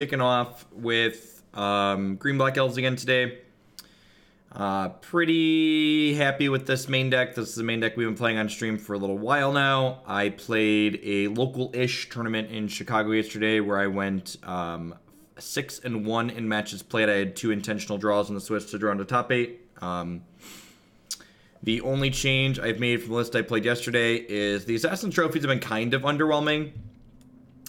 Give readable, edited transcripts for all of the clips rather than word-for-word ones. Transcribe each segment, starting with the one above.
Kicking off with Green Black Elves again today. Pretty happy with this main deck. This is the main deck we've been playing on stream for a little while now. I played a local-ish tournament in Chicago yesterday where I went 6-1 in matches played. I had 2 intentional draws on the switch to draw into top 8. The only change I've made from the list I played yesterday is the Assassin trophies have been kind of underwhelming.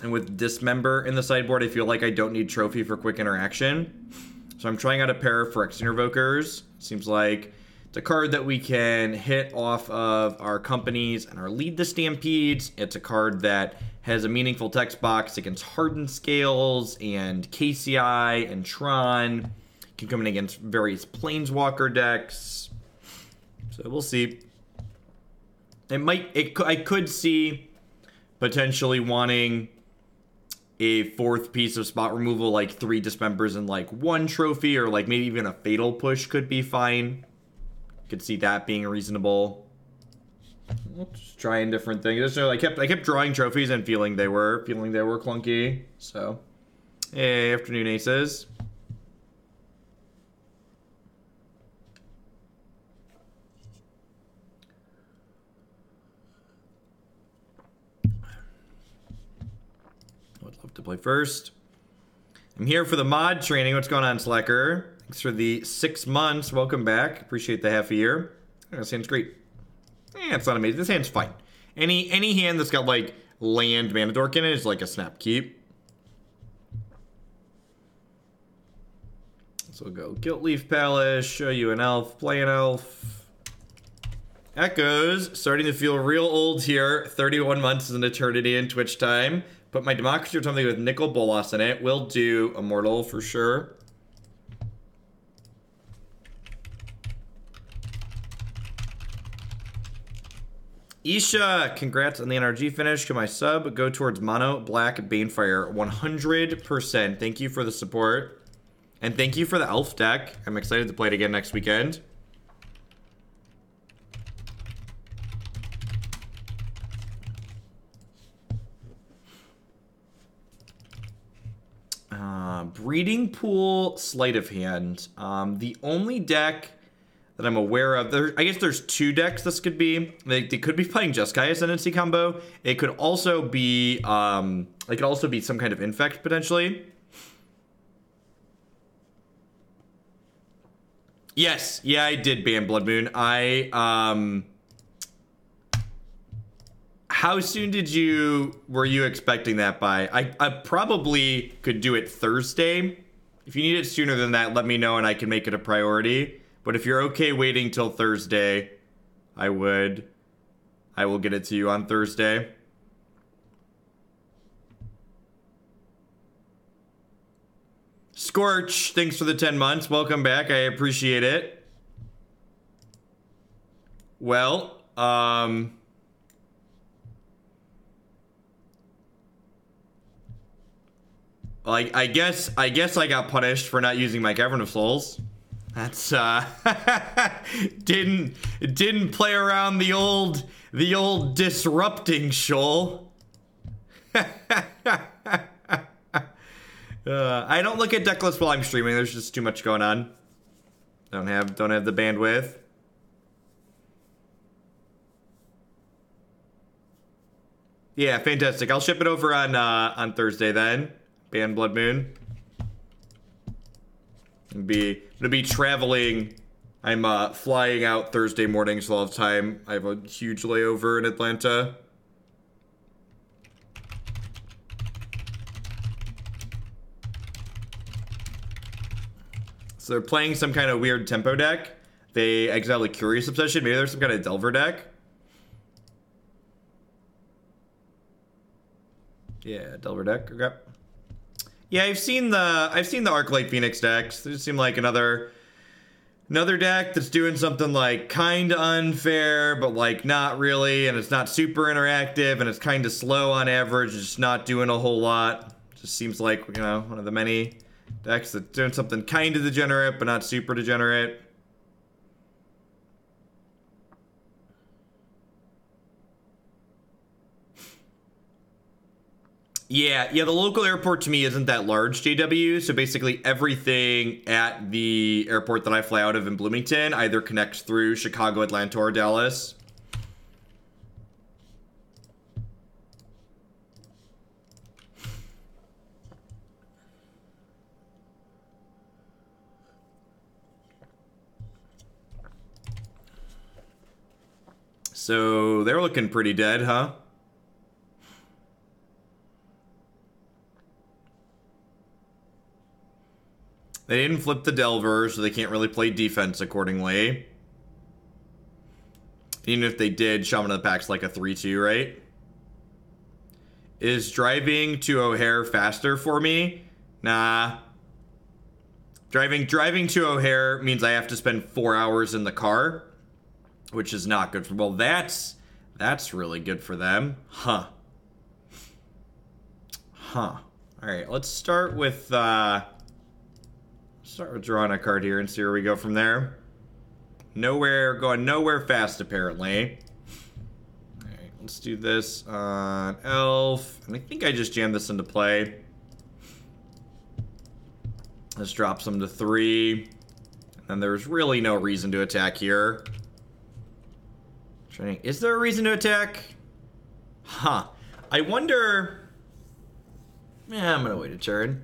And with Dismember in the sideboard, I feel like I don't need Trophy for quick interaction. So I'm trying out a pair of Phyrexian Revokers. Seems like it's a card that we can hit off of our companies and our Lead the Stampedes. It's a card that has a meaningful text box against Hardened Scales and KCI and Tron. Can come in against various Planeswalker decks. So we'll see. I could see potentially wanting a 4th piece of spot removal, like 3 Dismembers and like 1 trophy, or like maybe even a Fatal Push could be fine. Could see that being reasonable. Just trying different things. So I kept drawing trophies and feeling they were clunky. So, hey, afternoon aces. To play first. I'm here for the mod training. What's going on, Slacker? Thanks for the 6 months. Welcome back. Appreciate the half a year. This hand's great. It's not amazing. This hand's fine. Any hand that's got like land mana dork in it is like a snap keep. So we'll go Gilt-Leaf Palace, show you an elf, play an elf. Echoes, starting to feel real old here. 31 months is an eternity in Twitch time. Put my Democracy or something with Nicol Bolas in it. We'll do Immortal for sure. Isha, congrats on the NRG finish. Can my sub go towards Mono Black Banefire? 100%. Thank you for the support. And thank you for the elf deck. I'm excited to play it again next weekend. Breeding Pool, Sleight of Hand. The only deck that I'm aware of, I guess there's 2 decks this could be. They could be playing Jeskai Ascendancy combo. It could also be, some kind of Infect potentially. Yes, yeah, I did ban Blood Moon. How soon were you expecting that by? I probably could do it Thursday. If you need it sooner than that, let me know and I can make it a priority. But if you're okay waiting till Thursday, I will get it to you on Thursday. Scorch, thanks for the 10 months. Welcome back. I appreciate it. Well, I guess I got punished for not using my Cavern of Souls. That's didn't play around the old disrupting shoal. I don't look at decklist while I'm streaming. There's just too much going on. Don't have the bandwidth. Yeah, fantastic. I'll ship it over on Thursday then. Ban Blood Moon. I'm gonna be traveling. I'm flying out Thursday morning, so I'll have time. I have a huge layover in Atlanta. So they're playing some kind of weird tempo deck. They exile a Curious Obsession. Maybe there's some kind of Delver deck. Yeah, Delver deck. Okay. Yeah, I've seen the Arclight Phoenix decks. They just seem like another deck that's doing something like kind of unfair, but like not really, and it's not super interactive, and it's kind of slow on average. It's just not doing a whole lot. Just seems like, you know, one of the many decks that's doing something kind of degenerate, but not super degenerate. Yeah, the local airport to me isn't that large, JW, so basically everything at the airport that I fly out of in Bloomington either connects through Chicago, Atlanta, or Dallas. So they're looking pretty dead, huh? They didn't flip the Delver, so they can't really play defense accordingly. Even if they did, Shaman of the Pack's like a 3-2, right? Is driving to O'Hare faster for me? Nah. Driving to O'Hare means I have to spend 4 hours in the car, which is not good for... Well, that's really good for them. Huh. Alright, let's start with drawing a card here and see where we go from there. Going nowhere fast, apparently. Alright, let's do this on Elf. And I think I just jammed this into play. Let's drop some to 3. And then there's really no reason to attack here. Is there a reason to attack? Huh. I wonder... Yeah, I'm gonna wait a turn.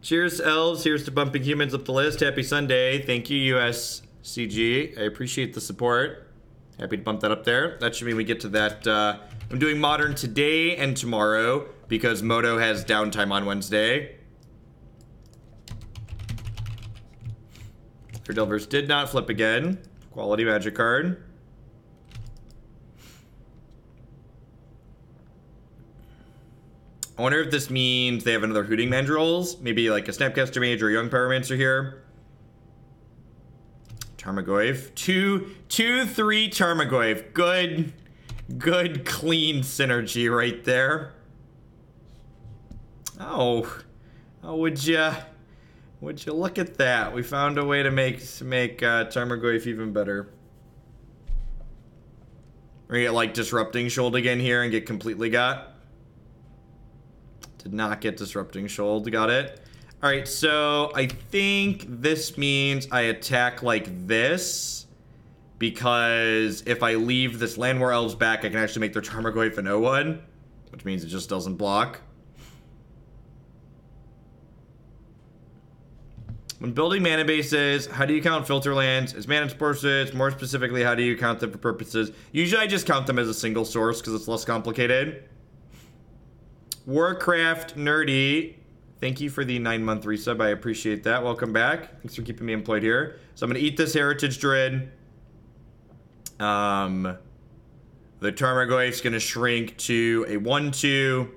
Cheers, Elves. Here's to bumping humans up the list. Happy Sunday. Thank you, USCG. I appreciate the support. Happy to bump that up there. That should mean we get to that. I'm doing Modern today and tomorrow because Moto has downtime on Wednesday. Their Delvers did not flip again. Quality magic card. I wonder if this means they have another Hooting Mandrills. Maybe like a Snapcaster Mage or a Young Pyromancer here. Tarmogoyf. 2-3 Tarmogoyf. Good clean synergy right there. Oh, would you look at that? We found a way to make Tarmogoyf even better. We're gonna get like Disrupting Shoal again here and get completely got. Did not get Disrupting Shoal. Got it. Alright, so I think this means I attack like this. Because if I leave this Llanowar Elves back, I can actually make their Tarmogoyf an 0-1. Which means it just doesn't block. When building mana bases, how do you count filter lands? Is mana sources? More specifically, how do you count them for purposes? Usually I just count them as a single source because it's less complicated. Warcraft Nerdy, thank you for the 9-month resub. I appreciate that. Welcome back. Thanks for keeping me employed here. So I'm going to eat this Heritage Druid. The Tarmogoyf's going to shrink to a 1-2.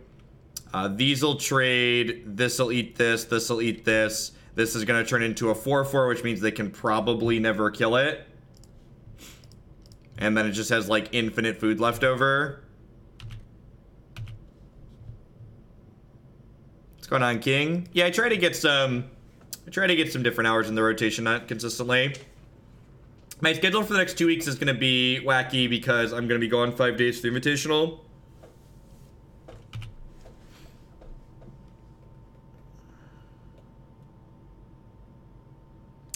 These'll trade. This'll eat this. This'll eat this. This is going to turn into a 4-4, which means they can probably never kill it. And then it just has like infinite food left over. What's going on, King? Yeah, I try to get some different hours in the rotation, not consistently. My schedule for the next 2 weeks is going to be wacky because I'm going to be gone 5 days for the Invitational.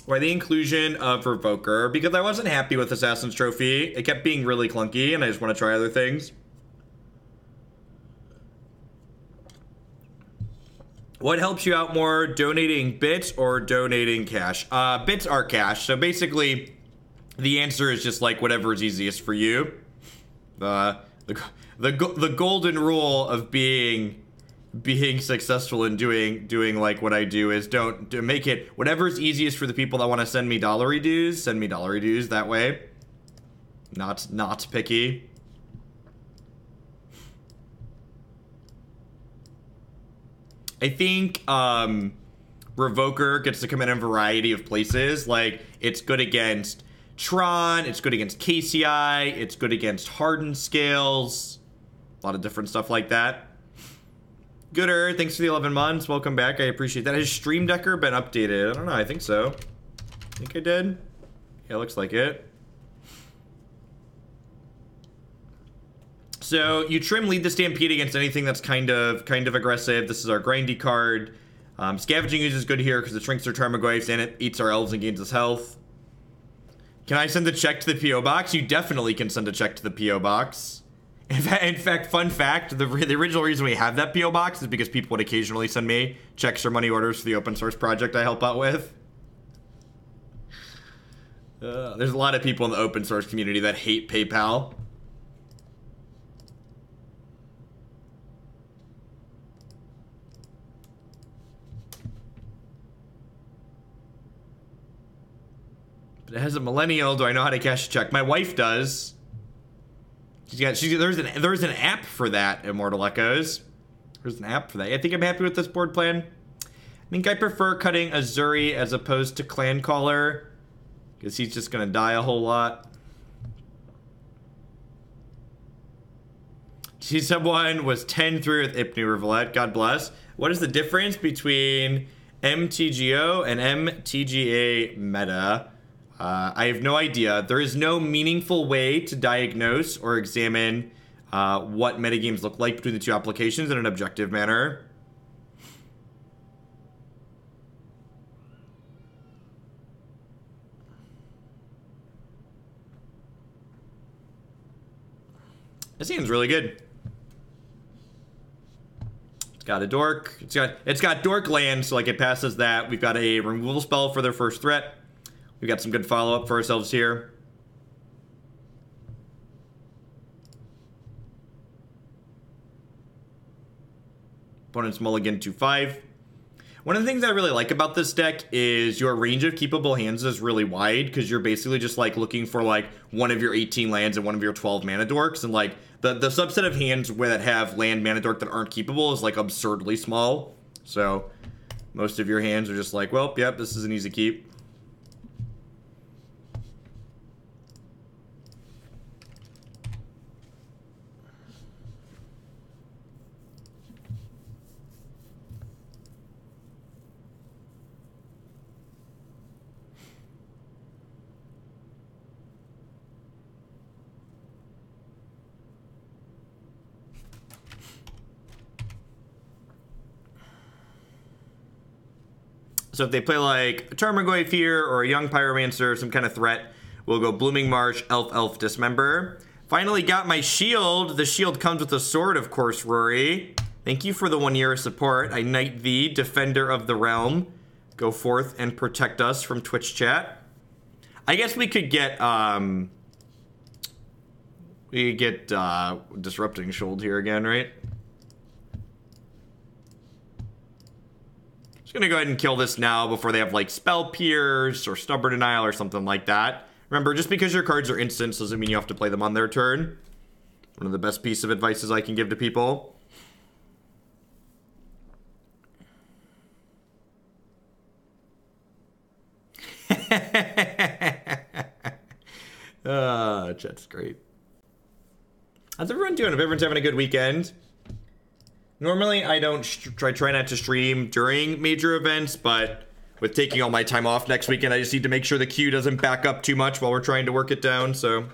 Why the inclusion of Revoker? Because I wasn't happy with Assassin's Trophy. It kept being really clunky, and I just want to try other things. What helps you out more, donating bits or donating cash? Bits are cash, so basically the answer is just like whatever is easiest for you. The golden rule of being successful in doing like what I do is don't make it whatever's easiest for the people that want to send me dollary dues. Send me dollary dues that way. Not picky. I think Revoker gets to come in a variety of places. Like, it's good against Tron, it's good against KCI, it's good against Hardened Scales. A lot of different stuff like that. Gooder, thanks for the 11 months. Welcome back. I appreciate that. Has Stream Decker been updated? I don't know. I think so. I think I did. Yeah, looks like it. So you trim Lead the Stampede against anything that's kind of aggressive. This is our grindy card. Scavenging Ooze is good here because it shrinks their Tarmogoyfs and it eats our elves and gains us health. Can I send a check to the P.O. box? You definitely can send a check to the P.O. box. In fact, fun fact, the original reason we have that P.O. box is because people would occasionally send me checks or money orders for the open source project I help out with. There's a lot of people in the open source community that hate PayPal. But as a millennial, do I know how to cash a check? My wife does. There's an app for that, Immortal Echoes. There's an app for that. I think I'm happy with this board plan. I think I prefer cutting Ezuri as opposed to Clancaller, because he's just going to die a whole lot. See, someone was 10-3 with Ipnu Rivulet. God bless. What is the difference between MTGO and MTGA meta? I have no idea. There is no meaningful way to diagnose or examine what metagames look like between the two applications in an objective manner. This hand's really good. It's got a dork. It's got dork land, so like it passes that. We've got a removal spell for their first threat. We've got some good follow-up for ourselves here. Opponent's mulligan 2/5. One of the things I really like about this deck is your range of keepable hands is really wide, because you're basically just like looking for like one of your 18 lands and one of your 12 mana dorks, and like the subset of hands that have land mana dork that aren't keepable is like absurdly small. So most of your hands are just like, well, yep, this is an easy keep. So if they play like a Tarmogoyf here or a Young Pyromancer, some kind of threat, we'll go Blooming Marsh, Elf, Dismember. Finally got my shield. The shield comes with a sword, of course, Rory. Thank you for the 1 year of support. I knight thee, Defender of the Realm. Go forth and protect us from Twitch chat. I guess we could get, Disrupting Shoal here again, right? Just gonna go ahead and kill this now before they have like Spell Pierce or Stubborn Denial or something like that. Remember, just because your cards are instants doesn't mean you have to play them on their turn. One of the best piece of advices I can give to people. Chat's great. How's everyone doing? If everyone's having a good weekend. Normally, I don't try not to stream during major events, but with taking all my time off next weekend, I just need to make sure the queue doesn't back up too much while we're trying to work it down. So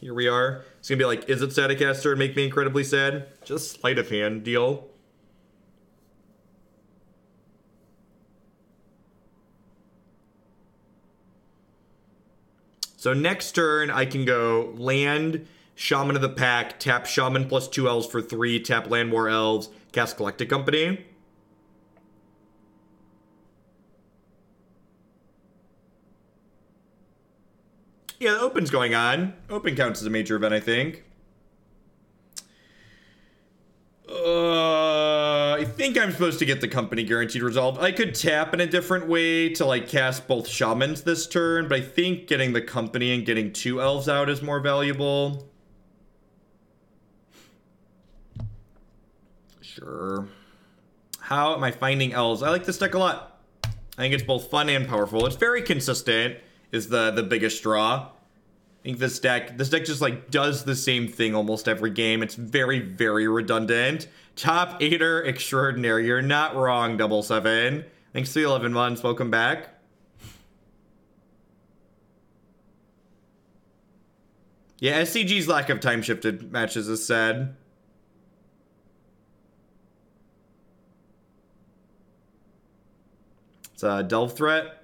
here we are. It's gonna be like, is it Staticaster and make me incredibly sad? Just sleight of hand deal. So next turn, I can go land, Shaman of the Pack, tap Shaman plus 2 elves for 3, tap Llanowar Elves, cast Collected Company. Yeah, the Open's going on. Open counts as a major event, I think. I think I'm supposed to get the Company guaranteed resolved. I could tap in a different way to like cast both Shamans this turn, but I think getting the Company and getting 2 elves out is more valuable. Sure. How am I finding elves? I like this deck a lot. I think it's both fun and powerful. It's very consistent, is the biggest draw. I think this deck just like does the same thing almost every game. It's very, very redundant. Top 8er extraordinary. You're not wrong, 77. Thanks for the 11 months. Welcome back. Yeah, SCG's lack of time-shifted matches is sad. It's a Delve threat.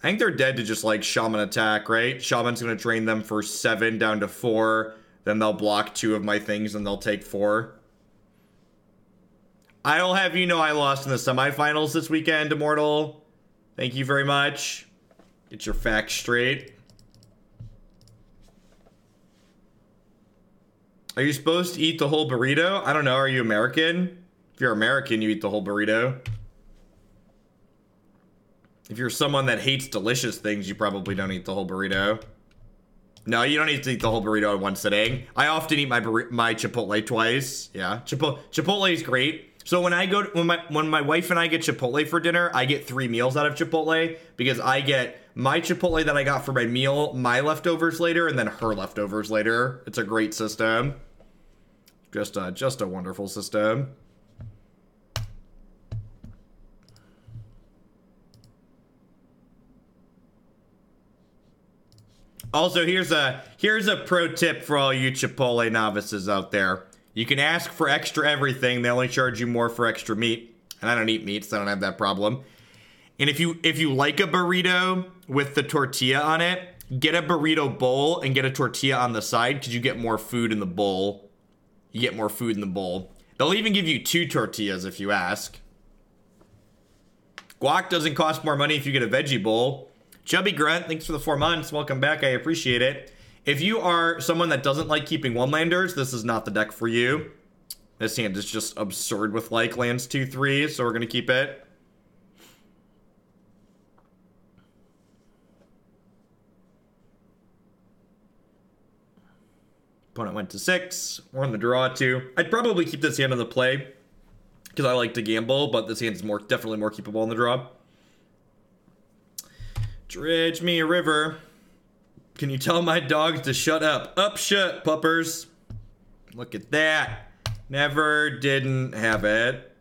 I think they're dead to just like Shaman attack, right? Shaman's gonna train them for 7 down to 4. Then they'll block 2 of my things and they'll take 4. I'll have you know I lost in the semifinals this weekend, Immortal. Thank you very much. Get your facts straight. Are you supposed to eat the whole burrito? I don't know. Are you American? If you're American, you eat the whole burrito. If you're someone that hates delicious things, you probably don't eat the whole burrito. No, you don't need to eat the whole burrito in one sitting. I often eat my Chipotle twice. Yeah, Chipotle is great. So when my wife and I get Chipotle for dinner, I get 3 meals out of Chipotle because I get my Chipotle that I got for my meal, my leftovers later, and then her leftovers later. It's a great system. Just a wonderful system. Also, here's a pro tip for all you Chipotle novices out there. You can ask for extra everything. They only charge you more for extra meat. And I don't eat meat, so I don't have that problem. And if you like a burrito with the tortilla on it, get a burrito bowl and get a tortilla on the side because you get more food in the bowl. You get more food in the bowl. They'll even give you 2 tortillas if you ask. Guac doesn't cost more money if you get a veggie bowl. Chubby Grunt, thanks for the 4 months. Welcome back. I appreciate it. If you are someone that doesn't like keeping one-landers, this is not the deck for you. This hand is just absurd with like lands 2/3, so we're going to keep it. Opponent went to 6. We're on the draw 2. I'd probably keep this hand on the play because I like to gamble, but this hand is definitely more keepable on the draw. Dredge me a river. Can you tell my dogs to shut up? Up, shut, puppers. Look at that. Never didn't have it.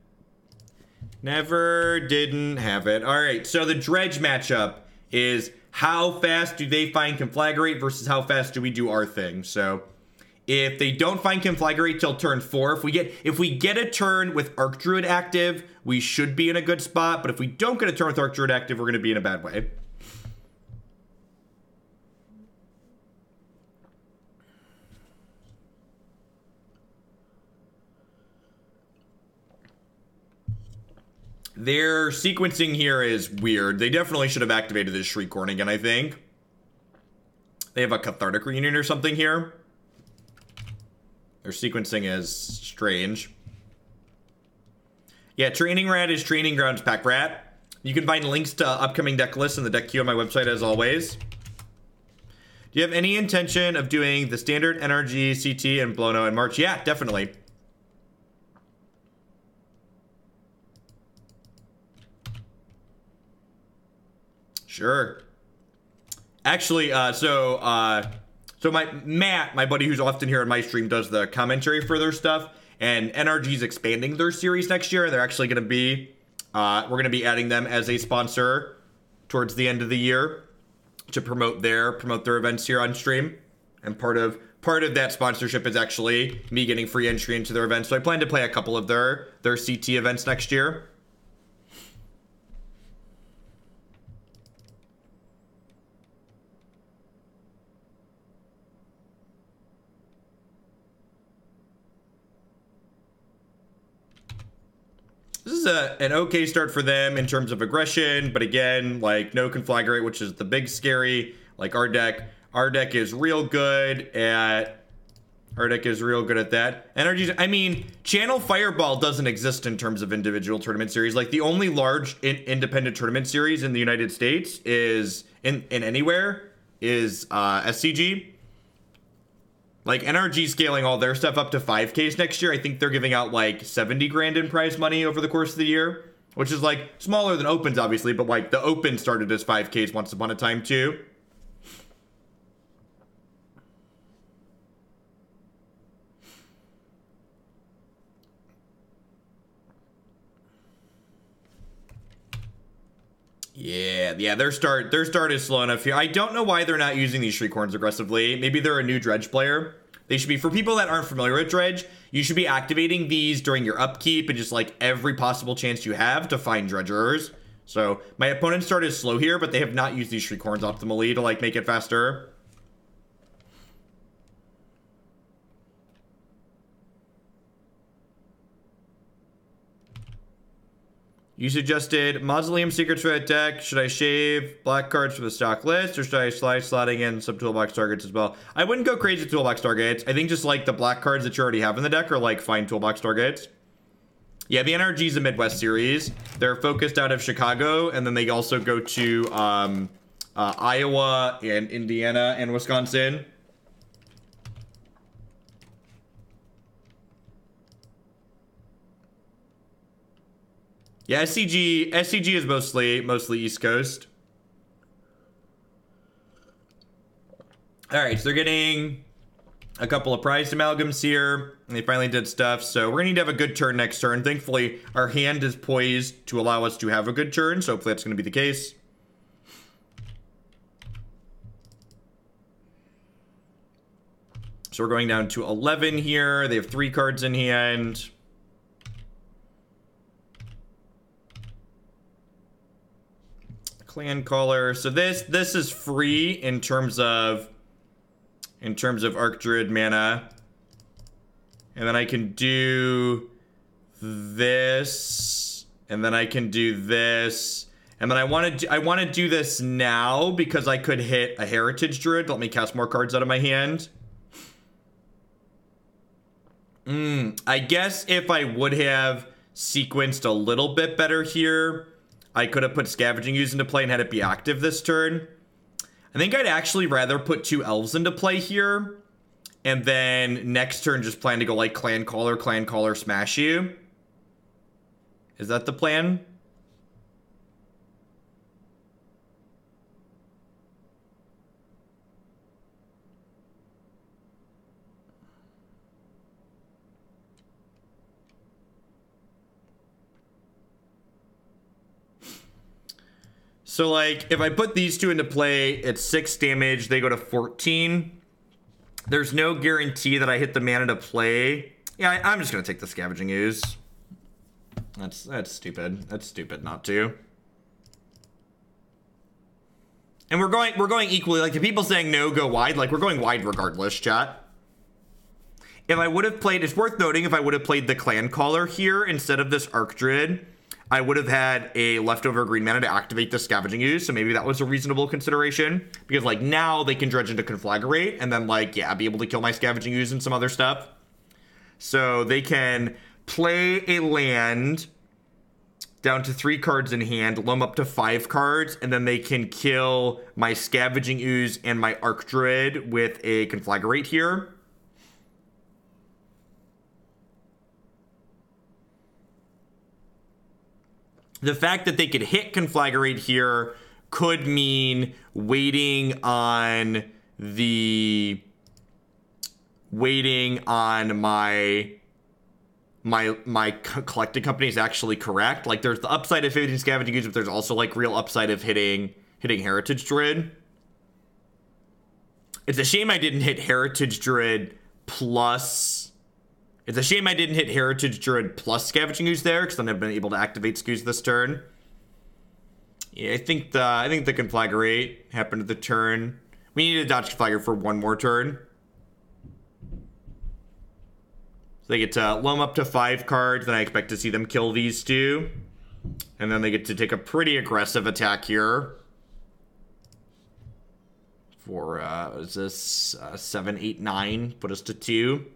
Never didn't have it. All right, so the Dredge matchup is how fast do they find Conflagrate versus how fast do we do our thing. So if they don't find Conflagrate till turn 4, if we get a turn with Archdruid active, we should be in a good spot. But if we don't get a turn with Archdruid active, we're going to be in a bad way. Their sequencing here is weird. They definitely should have activated this Shriekhorn again, I think. They have a Cathartic Reunion or something here. Their sequencing is strange. Yeah, Training Rat is Training Grounds Pack Rat. You can find links to upcoming deck lists in the deck queue on my website as always. Do you have any intention of doing the standard energy, CT, and Blono in March? Yeah, definitely. Sure. Actually, so Matt, my buddy who's often here on my stream, does the commentary for their stuff, and NRG's expanding their series next year. They're actually going to be, we're going to be adding them as a sponsor towards the end of the year to promote their events here on stream. And part of that sponsorship is actually me getting free entry into their events. So I plan to play a couple of their CT events next year. This is an okay start for them in terms of aggression, but again, like no Conflagrate, which is the big scary. Like our deck is real good at that. Energies, I mean, Channel Fireball doesn't exist in terms of individual tournament series. Like the only large independent tournament series in the United States is in anywhere is SCG. Like, NRG scaling all their stuff up to 5Ks next year. I think they're giving out, like, 70 grand in prize money over the course of the year. Which is, like, smaller than Opens, obviously. But, like, the Open started as 5Ks once upon a time, too. Yeah, their start is slow enough here. I don't know why they're not using these Shriekhorns aggressively. Maybe they're a new Dredge player. They should be. For people that aren't familiar with Dredge, You should be activating these during your upkeep and just like every possible chance you have to find dredgers. So my opponent started slow here, but they have not used these Shriekhorns optimally to like make it faster. You suggested Mausoleum Secrets for that deck. Should I shave black cards from the stock list, or should I slotting in some toolbox targets as well? I wouldn't go crazy with toolbox targets. I think just like the black cards that you already have in the deck are like fine toolbox targets. Yeah, the NRG is a Midwest series. They're focused out of Chicago, and then they also go to Iowa and Indiana and Wisconsin. Yeah, SCG is mostly East Coast. All right, so they're getting a couple of prized amalgams here. And they finally did stuff, so we're gonna need to have a good turn next turn. Thankfully, our hand is poised to allow us to have a good turn, so hopefully that's gonna be the case. So we're going down to 11 here. They have 3 cards in hand. Clancaller. So this is free in terms of Archdruid mana. And then I can do this, and then I can do this, and then I want to do this now because I could hit a Heritage Druid. Let me cast more cards out of my hand. I guess if I would have sequenced a little bit better here, I could have put Scavenging Ooze into play and had it be active this turn. I think I'd actually rather put 2 elves into play here, and then next turn just plan to go like Clancaller, smash you. Is that the plan? So, like, if I put these 2 into play, it's 6 damage. They go to 14. There's no guarantee that I hit the mana to play. Yeah, I'm just going to take the Scavenging Ooze. That's stupid. That's stupid not to. And we're going equally. Like, the people saying no go wide. Like, we're going wide regardless, chat. If I would have played... It's worth noting, if I would have played the Clancaller here instead of this Archdruid, I would have had a leftover green mana to activate the Scavenging Ooze, so maybe that was a reasonable consideration. Because, like, now they can dredge into Conflagrate, and then, like, yeah, be able to kill my Scavenging Ooze and some other stuff. So they can play a land down to 3 cards in hand, loam up to 5 cards, and then they can kill my Scavenging Ooze and my Archdruid with a Conflagrate here. The fact that they could hit Conflagrate here could mean waiting on my collected company is actually correct. Like, there's the upside of hitting Scavenging Ooze, but there's also like real upside of hitting Heritage Druid. It's a shame I didn't hit Heritage Druid plus... It's a shame I didn't hit Heritage Druid plus Scavenging Ooze there, because then I've been able to activate Scooze this turn. Yeah, I think the Conflagrate happened at the turn. We need to dodge Conflagrate for 1 more turn. So they get to loam up to 5 cards, then I expect to see them kill these 2. And then they get to take a pretty aggressive attack here. For, is this 7, 8, 9? Put us to 2.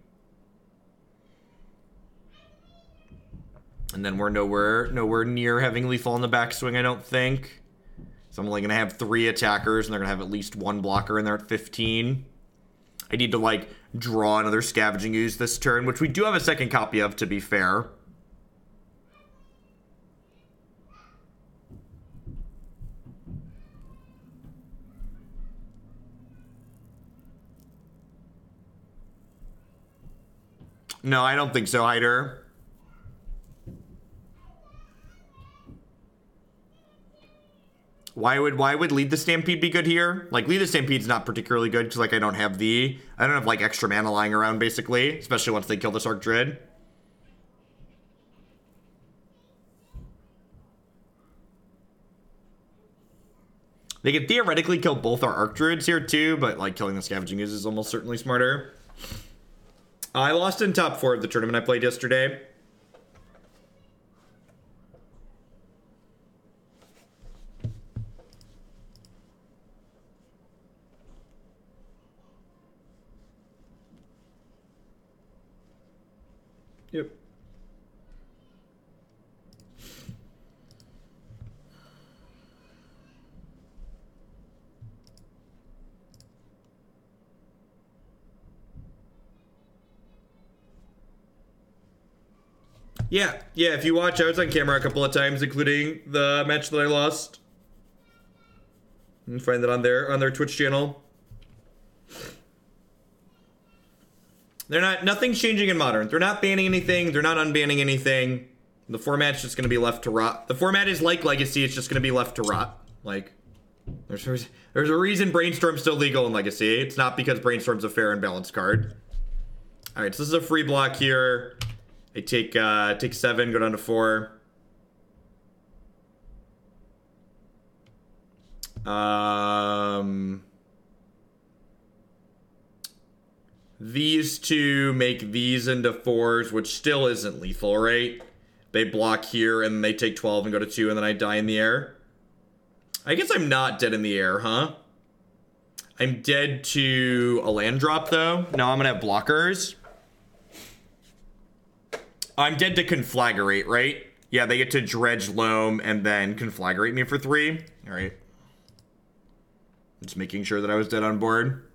And then we're nowhere near having lethal on the backswing, I don't think. So I'm only going to have 3 attackers, and they're going to have at least 1 blocker in there at 15. I need to, like, draw another Scavenging Ooze this turn, which we do have a second copy of, to be fair. No, I don't think so, Hyder. Why would Lead the Stampede be good here? Like, Lead the Stampede's not particularly good because, like, I don't have like extra mana lying around, basically, especially once they kill this Archdruid. They could theoretically kill both our Archdruids here too, but like killing the Scavenging Ooze is almost certainly smarter. I lost in top 4 of the tournament I played yesterday. Yep. Yeah, if you watch, I was on camera a couple of times, including the match that I lost. You can find that on their Twitch channel. Nothing's changing in Modern. They're not banning anything, they're not unbanning anything. The format's just gonna be left to rot. The format is like Legacy, it's just gonna be left to rot. Like, there's a reason Brainstorm's still legal in Legacy. It's not because Brainstorm's a fair and balanced card. Alright, so this is a free block here. I take 7, go down to 4. These two make these into 4s, which still isn't lethal, right? They block here, and they take 12 and go to 2, and then I die in the air. I guess I'm not dead in the air, huh? I'm dead to a land drop, though. Now I'm gonna have blockers. I'm dead to Conflagrate, right? Yeah, they get to Dredge Loam and then Conflagrate me for 3. Alright. Just making sure that I was dead on board.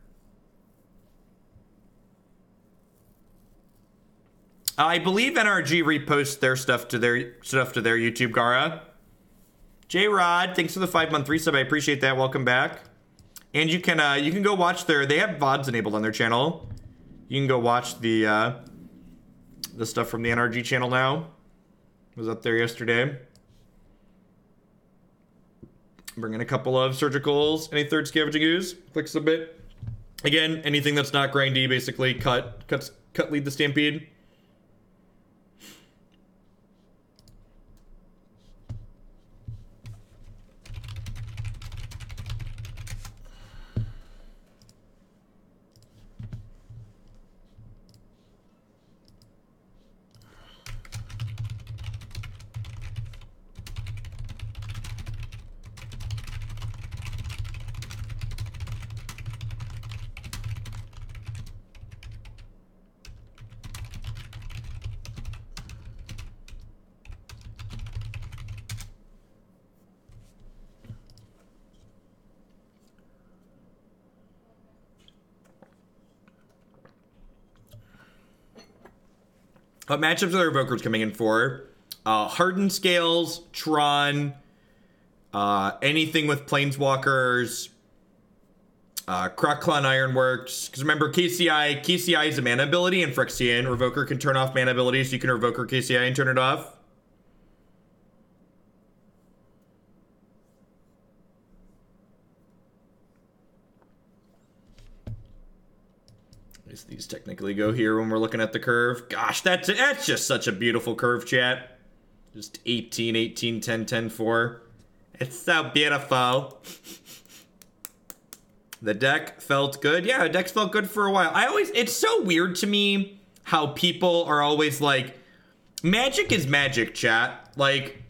I believe NRG reposts their stuff to their YouTube, Gara. J-Rod, thanks for the 5-month resub. I appreciate that. Welcome back. And you can go watch they have VODs enabled on their channel. You can go watch the stuff from the NRG channel now. Was up there yesterday. Bring in a couple of surgicals. Any third Scavenging Ooze. Click submit. Again, anything that's not grindy, basically cut Lead the Stampede. What matchups are the Revokers coming in for? Hardened Scales, Tron, anything with Planeswalkers, Crockclaw Ironworks. Because remember, KCI is a mana ability, and Phyrexian Revoker can turn off mana abilities, so you can Revoker KCI and turn it off. These technically go here when we're looking at the curve. Gosh, that's just such a beautiful curve, chat. Just 18, 18, 10, 10, 4. It's so beautiful. The deck felt good. Yeah, the deck's felt good for a while. It's so weird to me how people are always like, Magic is Magic, chat. Like,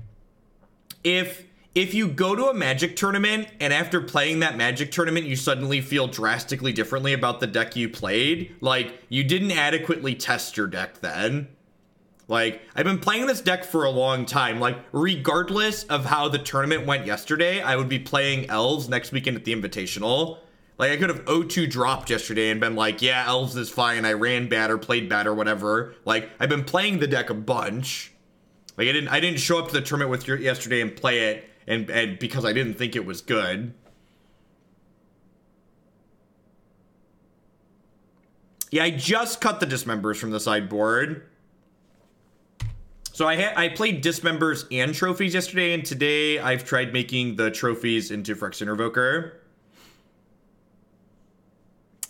if you go to a Magic tournament and after playing that Magic tournament you suddenly feel drastically differently about the deck you played, like, you didn't adequately test your deck then. Like, I've been playing this deck for a long time. Like, regardless of how the tournament went yesterday, I would be playing Elves next weekend at the Invitational. Like, I could have 0-2 dropped yesterday and been like, yeah, Elves is fine, I ran bad or played bad or whatever. Like, I've been playing the deck a bunch. Like, I didn't show up to the tournament with yesterday and play it and because I didn't think it was good. Yeah, I just cut the Dismembers from the sideboard. So I played Dismembers and trophies yesterday, and today I've tried making the trophies into Phyrexian Revoker.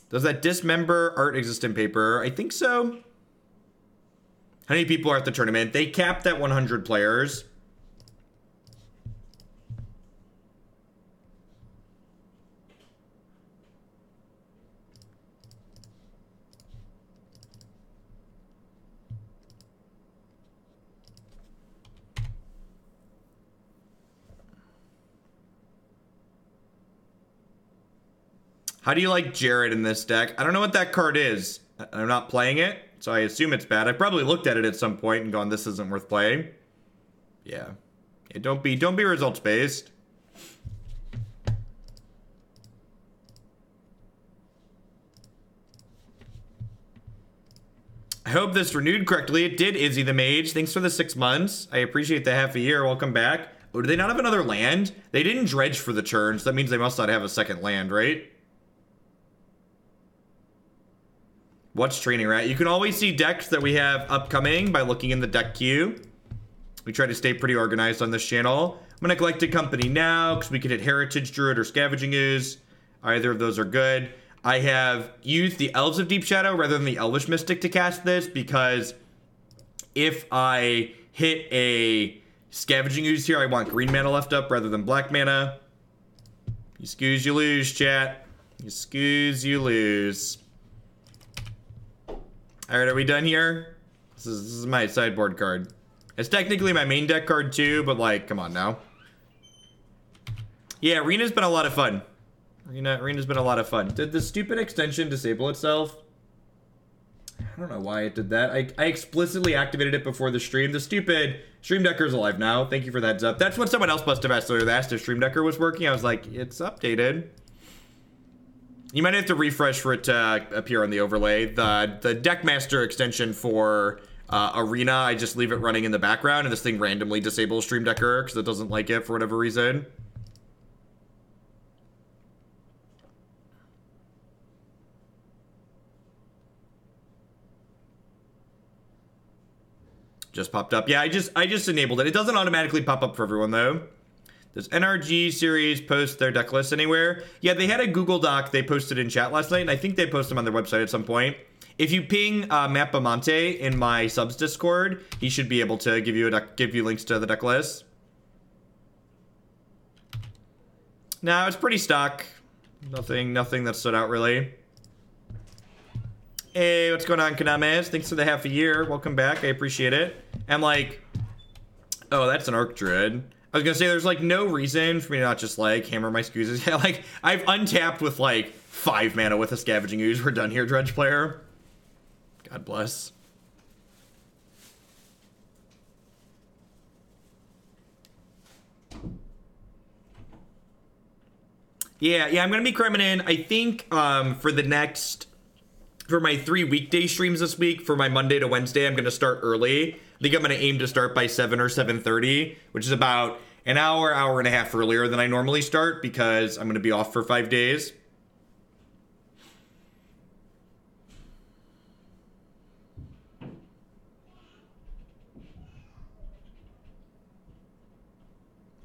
Does that Dismember art exist in paper? I think so. How many people are at the tournament? They capped at 100 players. How do you like Jared in this deck? I don't know what that card is. I'm not playing it, so I assume it's bad. I probably looked at it at some point and gone, this isn't worth playing. Yeah. Don't be results based. I hope this renewed correctly. It did, Izzy the Mage. Thanks for the 6 months. I appreciate the half a year. Welcome back. Oh, do they not have another land? They didn't dredge for the turn, so that means they must not have a second land, right? What's Training Rat? You can always see decks that we have upcoming by looking in the deck queue. We try to stay pretty organized on this channel. I'm going to collect a company now because we could hit Heritage Druid or Scavenging Ooze. Either of those are good. I have used the Elves of Deep Shadow rather than the Elvish Mystic to cast this because if I hit a Scavenging Ooze here, I want green mana left up rather than black mana. You scoos, you lose, chat. You scoos, you lose. Alright, are we done here? This is my sideboard card. It's technically my main deck card too, but like, come on now. Yeah, Arena's been a lot of fun. Arena's been a lot of fun. Did the stupid extension disable itself? I don't know why it did that. I explicitly activated it before the stream. The stupid Stream Decker's alive now. Thank you for that heads up. That's what someone else must have asked earlier. They asked if Stream Decker was working. I was like, it's updated. You might have to refresh for it to appear on the overlay. The Deckmaster extension for Arena, I just leave it running in the background, and this thing randomly disables Stream Decker because it doesn't like it for whatever reason. Just popped up. Yeah, I just enabled it. It doesn't automatically pop up for everyone though. Does NRG series post their deck list anywhere? Yeah, they had a Google Doc they posted in chat last night, and I think they post them on their website at some point. If you ping Mapamonte in my subs Discord, he should be able to give you links to the deck list. No, it's pretty stock. Nothing that stood out really. Hey, what's going on, Kanames? Thanks for the half a year. Welcome back. I appreciate it. I'm like, oh, that's an Archdruid. I was gonna say there's like no reason for me to not just like hammer my scoozes. Yeah, like I've untapped with like 5 mana with a Scavenging Ooze. We're done here, Dredge player. God bless. Yeah, I'm gonna be cramming in. I think for my 3 weekday streams this week, for my Monday to Wednesday, I'm gonna start early. I think I'm gonna aim to start by 7 or 7:30, which is about an hour and a half earlier than I normally start because I'm gonna be off for 5 days.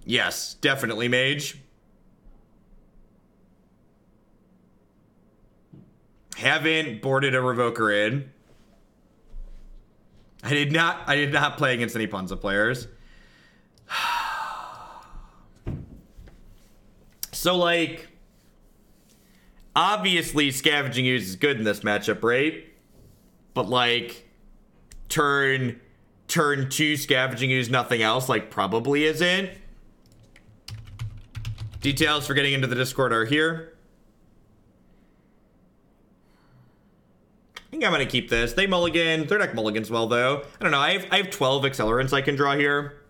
Yes, definitely, Mage. Haven't boarded a Revoker in. I did not play against any Ponza players. So, like, obviously Scavenging Ooze is good in this matchup, right? But, like, turn 2 Scavenging Ooze, nothing else, like, probably isn't. Details for getting into the Discord are here. I think I'm going to keep this. They mulligan. Their deck mulligans well, though. I don't know. I have 12 accelerants I can draw here.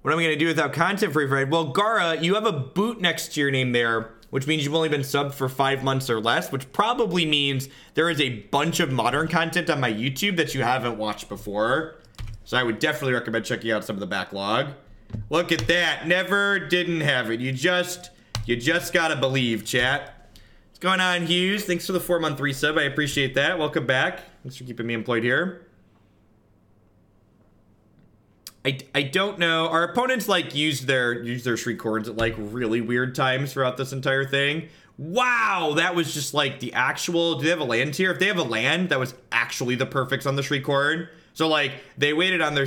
What am I going to do without content free Friday? Well, Gara, you have a boot next to your name there, which means you've only been subbed for 5 months or less, which probably means there is a bunch of modern content on my YouTube that you haven't watched before. So I would definitely recommend checking out some of the backlog. Look at that. Never didn't have it. You just You just gotta believe, chat. What's going on, Hughes? Thanks for the 4-month resub. I appreciate that. Welcome back. Thanks for keeping me employed here. I don't know. Our opponents like used their Shriek Horns at like really weird times throughout this entire thing. Wow, that was just like the actual. Do they have a land here? If they have a land, that was actually the perfects on the Shriek Horn. So like they waited on their.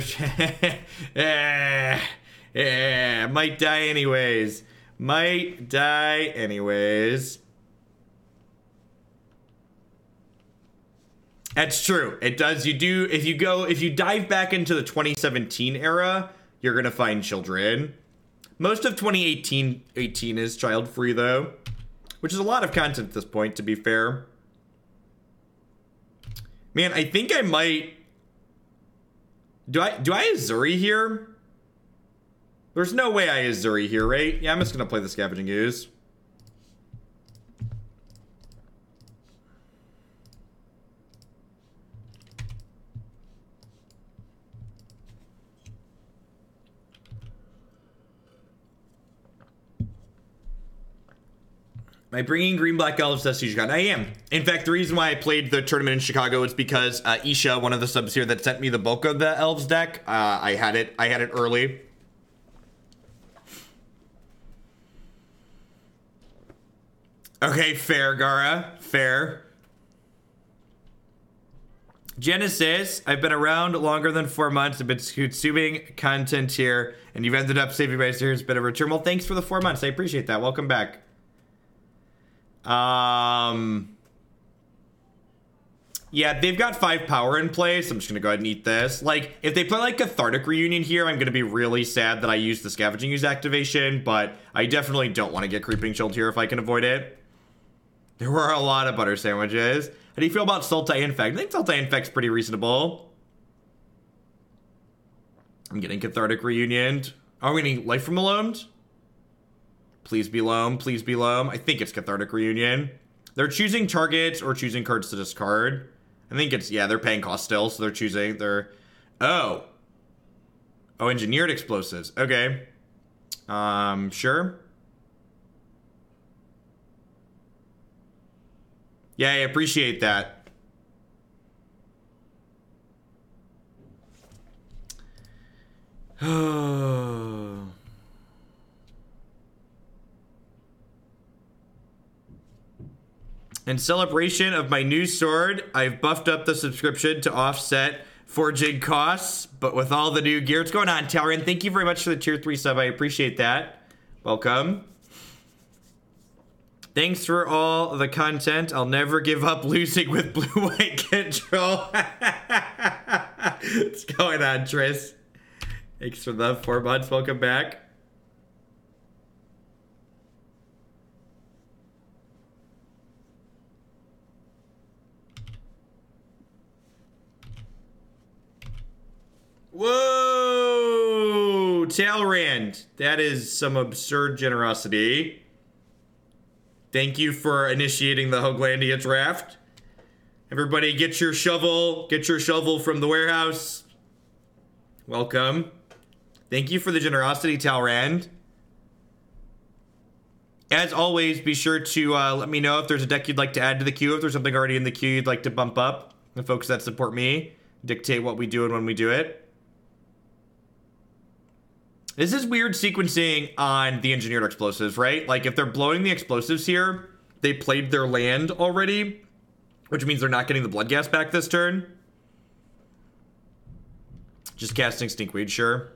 Might die anyways. Might die anyways. That's true. It does. You do. If you dive back into the 2017 era, you're going to find children. Most of 2018 is child-free, though, which is a lot of content at this point, to be fair. Man, I think I might... Do I Ezuri here? There's no way I Ezuri here, right? Yeah, I'm just going to play the Scavenging Ooze. Am I bringing Green-Black Elves to SiegeCon? I am. In fact, the reason why I played the tournament in Chicago is because Isha, one of the subs here that sent me the bulk of the Elves deck, I had it early. Okay, fair, Gara. Fair. Genesis, I've been around longer than 4 months. I've been consuming content here, and you've ended up saving my serious bit of return. Well, thanks for the 4 months. I appreciate that. Welcome back. Yeah, they've got 5 power in place. I'm just gonna go ahead and eat this. Like, if they play like Cathartic Reunion here, I'm gonna be really sad that I used the Scavenging Ooze activation, but I definitely don't want to get Creeping Shield here if I can avoid it. There were a lot of butter sandwiches. How do you feel about Sultai Infect? I think Sultai Infect's pretty reasonable. I'm getting Cathartic Reunioned. Are we getting Life from Malone? Please be Loam. Please be Loam. I think it's Cathartic Reunion. They're choosing targets or choosing cards to discard. I think it's, yeah, they're paying cost still, so they're choosing. Oh, Engineered Explosives. Okay. Sure. Yeah, I appreciate that. In celebration of my new sword, I've buffed up the subscription to offset forging costs, but with all the new gear. What's going on, Talrin? Thank you very much for the tier 3 sub. I appreciate that. Welcome. Thanks for all the content. I'll never give up losing with blue-white control. What's going on, Tris? Thanks for the 4 months. Welcome back. Whoa! Talrand. That is some absurd generosity. Thank you for initiating the Hoaglandia draft. Everybody get your shovel. Get your shovel from the warehouse. Welcome. Thank you for the generosity, Talrand. As always, be sure to let me know if there's a deck you'd like to add to the queue. If there's something already in the queue you'd like to bump up. The folks that support me dictate what we do and when we do it. This is weird sequencing on the Engineered Explosives, right? Like, if they're blowing the explosives here, they played their land already, which means they're not getting the Blood Gas back this turn. Just casting Stinkweed, sure.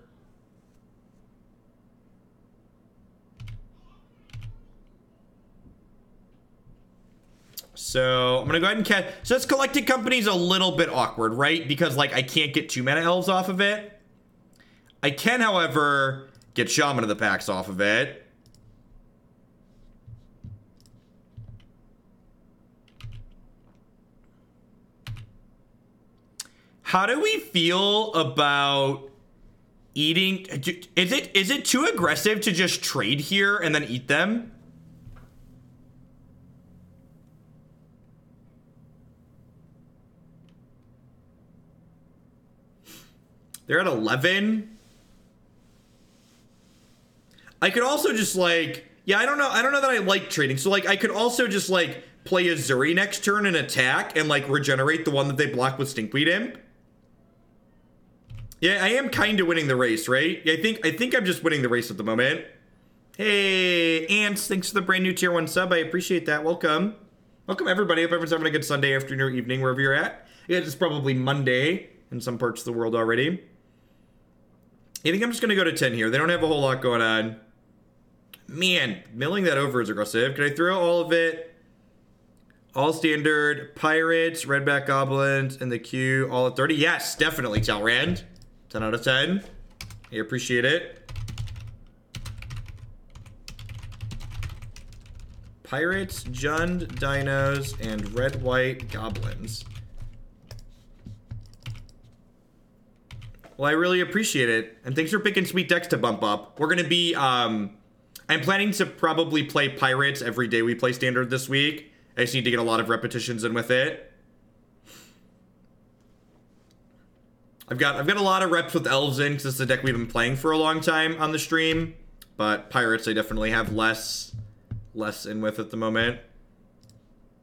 So, I'm gonna go ahead and cast... So, this Collected Company's a little bit awkward, right? Because, like, I can't get 2 mana elves off of it. I can, however, get Shaman of the Pax off of it. How do we feel about eating? Is it too aggressive to just trade here and then eat them? They're at 11. I could also just, like, Yeah, I don't know. I don't know that I like trading. So, like, I could also just, like, play Ezuri next turn and attack and, like, regenerate the one that they block with Stinkweed Imp. Yeah, I am kind of winning the race, right? Yeah, I think I'm just winning the race at the moment. Hey, Ants, thanks for the brand new tier 1 sub. I appreciate that. Welcome. Welcome, everybody. Hope everyone's having a good Sunday afternoon or evening, wherever you're at. Yeah, it's probably Monday in some parts of the world already. I think I'm just going to go to 10 here. They don't have a whole lot going on. Man, milling that over is aggressive. Can I throw all of it? All standard, pirates, redback goblins, in the queue, all at 30. Yes, definitely, Talrand. 10 out of 10. I appreciate it. Pirates, Jund, dinos, and red-white goblins. Well, I really appreciate it. And thanks for picking sweet decks to bump up. We're going to be, I'm planning to probably play Pirates every day we play Standard this week. I just need to get a lot of repetitions in with it. I've got a lot of reps with Elves in because it's a deck we've been playing for a long time on the stream. But Pirates I definitely have less in with at the moment.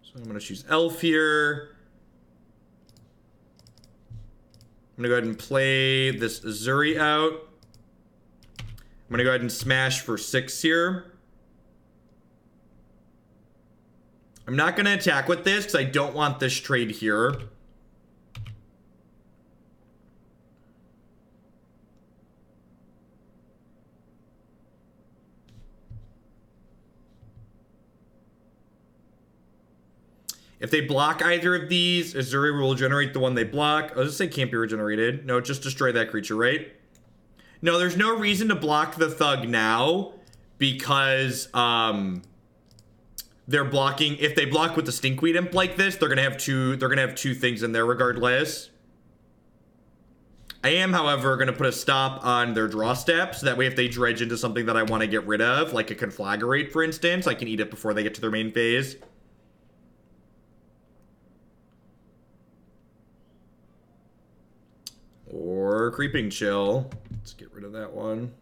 So I'm going to choose Elf here. I'm going to go ahead and play this Ezuri out. I'm going to go ahead and smash for 6 here. I'm not going to attack with this because I don't want this trade here. If they block either of these, Ezuri will generate the one they block. I'll just say can't be regenerated. No, just destroy that creature, right? No, there's no reason to block the Thug now because they're blocking. If they block with the Stinkweed Imp like this, they're gonna have two things in there regardless. I am, however, gonna put a stop on their draw step, so that way if they dredge into something that I want to get rid of, like a Conflagrate, for instance, I can eat it before they get to their main phase. Or Creeping Chill. Let's get rid of that one.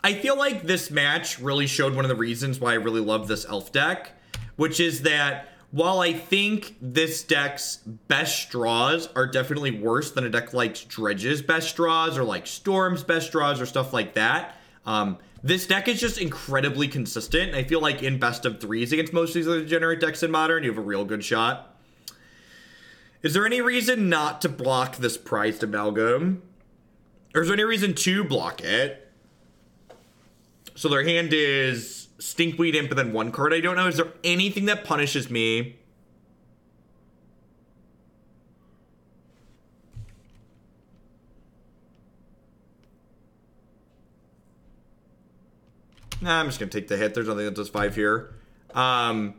I feel like this match really showed one of the reasons why I really love this Elf deck, which is that while I think this deck's best draws are definitely worse than a deck like Dredge's best draws or like Storm's best draws or stuff like that, this deck is just incredibly consistent. I feel like in best of threes against most of these other degenerate decks in Modern, you have a real good shot. Is there any reason not to block this Prized Amalgam? Or is there any reason to block it? So their hand is Stinkweed Imp and then one card I don't know. Is there anything that punishes me? Nah, I'm just gonna take the hit. There's nothing that does 5 here. Oh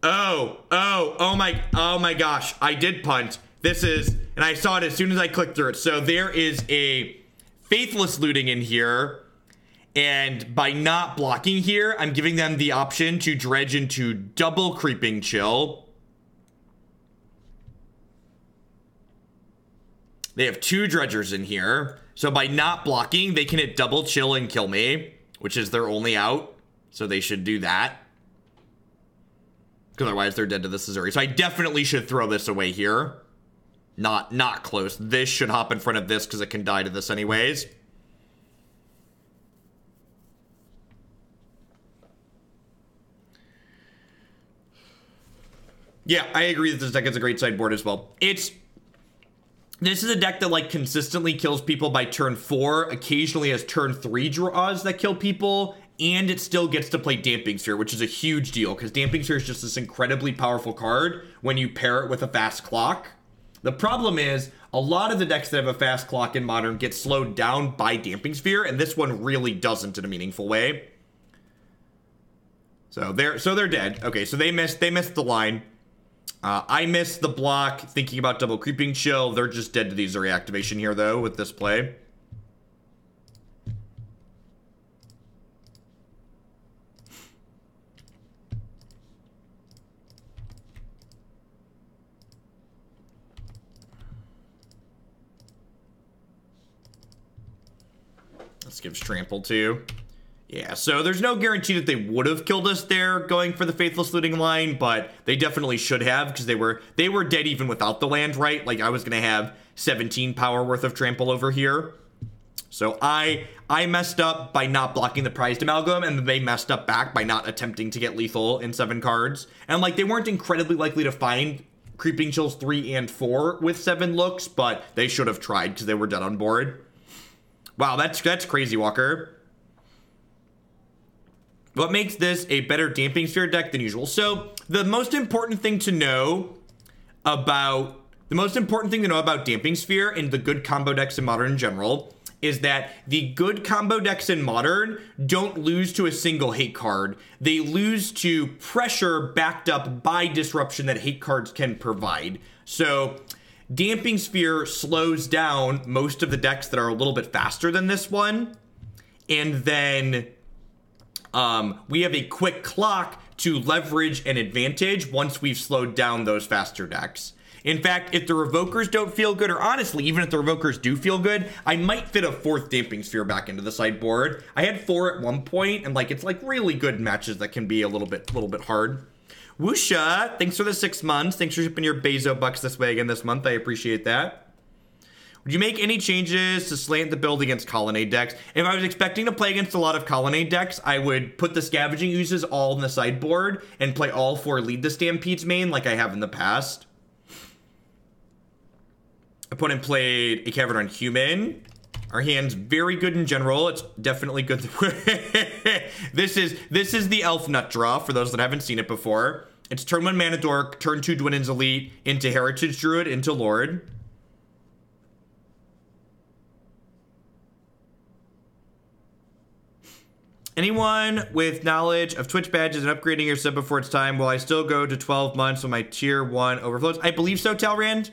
my gosh. I did punt. This is, and I saw it as soon as I clicked through it. So there is a Faithless Looting in here. And by not blocking here, I'm giving them the option to dredge into double Creeping Chill. They have 2 dredgers in here. So by not blocking, they can hit double chill and kill me, which is their only out. So they should do that. Because otherwise they're dead to the Ezuri. So I definitely should throw this away here. Not close. This should hop in front of this because it can die to this anyways. Yeah, I agree that this deck is a great sideboard as well. This is a deck that like consistently kills people by turn 4, occasionally has turn 3 draws that kill people, and it still gets to play Damping Sphere, which is a huge deal because Damping Sphere is just this incredibly powerful card when you pair it with a fast clock. The problem is a lot of the decks that have a fast clock in Modern get slowed down by Damping Sphere, and this one really doesn't in a meaningful way. So they're dead. Okay, so they missed the line. I missed the block, thinking about double Creeping Chill. They're just dead to the Ezuri activation here, though, with this play. This gives trample too. Yeah, so there's no guarantee that they would have killed us there going for the Faithless Looting line, but they definitely should have, because they were dead even without the land, right? Like, I was going to have 17 power worth of trample over here. So I messed up by not blocking the Prized Amalgam, and they messed up back by not attempting to get lethal in 7 cards. And, like, they weren't incredibly likely to find Creeping Chills 3 and 4 with 7 looks, but they should have tried because they were dead on board. Wow, that's crazy, Walker. What makes this a better Damping Sphere deck than usual? So the most important thing to know about Damping Sphere and the good combo decks in Modern in general is that the good combo decks in Modern don't lose to a single hate card. They lose to pressure backed up by disruption that hate cards can provide. So Damping Sphere slows down most of the decks that are a little bit faster than this one, and then we have a quick clock to leverage an advantage once we've slowed down those faster decks. In fact, if the Revokers don't feel good, or honestly, even if the Revokers do feel good, I might fit a 4th Damping Sphere back into the sideboard. I had 4 at one point, and like it's like really good matches that can be a little bit hard. Woosha, thanks for the 6 months. Thanks for shipping your Bezo bucks this way again this month. I appreciate that. Would you make any changes to slant the build against Colonnade decks? If I was expecting to play against a lot of Colonnade decks, I would put the Scavenging Oozes all in the sideboard and play all 4 Lead the Stampedes main like I have in the past. Opponent played a Cavern on Human. Our hand's very good in general. It's definitely good. This is the Elf Nut Draw, for those that haven't seen it before. It's turn 1 Mana Dork, turn 2 Dwynen's Elite, into Heritage Druid, into Lord. Anyone with knowledge of Twitch badges and upgrading your sub before it's time, will I still go to 12 months when my tier 1 overflows? I believe so, Talrand.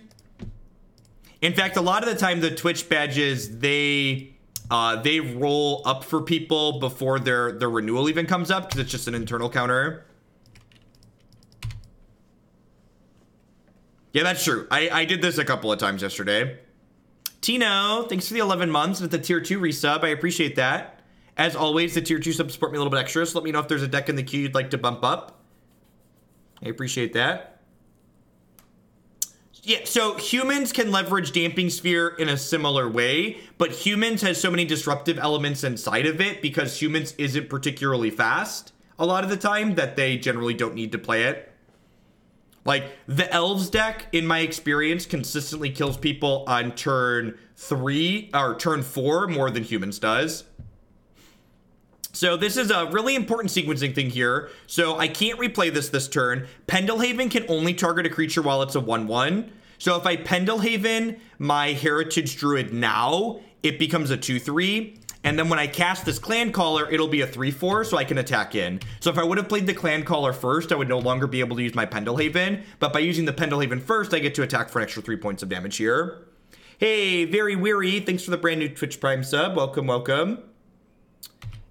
In fact, a lot of the time the Twitch badges, they roll up for people before their renewal even comes up, because it's just an internal counter. Yeah, that's true. I did this a couple of times yesterday. Tino, thanks for the 11 months with the tier 2 resub. I appreciate that. As always, the tier 2 subs support me a little bit extra, so let me know if there's a deck in the queue you'd like to bump up. I appreciate that. Yeah, so Humans can leverage Damping Sphere in a similar way, but Humans has so many disruptive elements inside of it because Humans isn't particularly fast a lot of the time that they generally don't need to play it. Like, the Elves deck, in my experience, consistently kills people on turn 3, or turn 4 more than Humans does. So this is a really important sequencing thing here. So I can't replay this turn. Pendelhaven can only target a creature while it's a 1/1. So if I Pendelhaven my Heritage Druid now, it becomes a 2/3. And then when I cast this Clancaller, it'll be a 3/4, so I can attack in. So if I would have played the Clancaller first, I would no longer be able to use my Pendelhaven. But by using the Pendelhaven first, I get to attack for an extra 3 points of damage here. Hey, Very Weary, thanks for the brand new Twitch Prime sub. Welcome, welcome.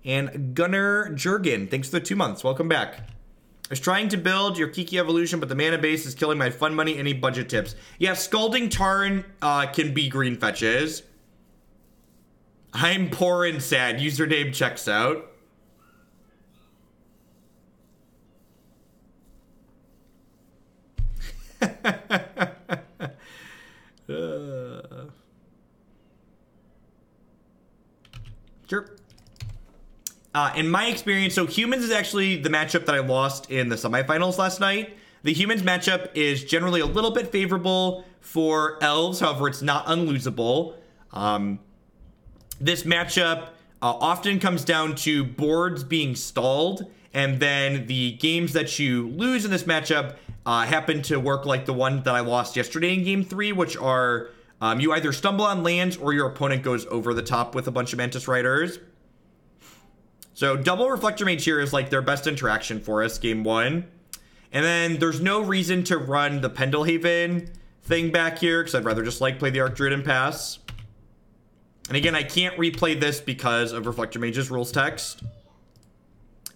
And Gunnar Jurgen, thanks for the 2 months. Welcome back. I was trying to build your Kiki Evolution, but the mana base is killing my fun money. Any budget tips? Yeah, Scalding Tarn can be green fetches. I'm poor and sad. Username checks out. Sure. In my experience, so Humans is actually the matchup that I lost in the semifinals last night. The Humans matchup is generally a little bit favorable for Elves. However, it's not unlosable. This matchup often comes down to boards being stalled, and then the games that you lose in this matchup happen to work like the one that I lost yesterday in Game 3, which are you either stumble on lands or your opponent goes over the top with a bunch of Mantis Riders. So double Reflector Mage here is like their best interaction for us, Game 1. And then there's no reason to run the Pendelhaven thing back here, because I'd rather just like play the Archdruid and pass. And again, I can't replay this because of Reflector Mage's rules text.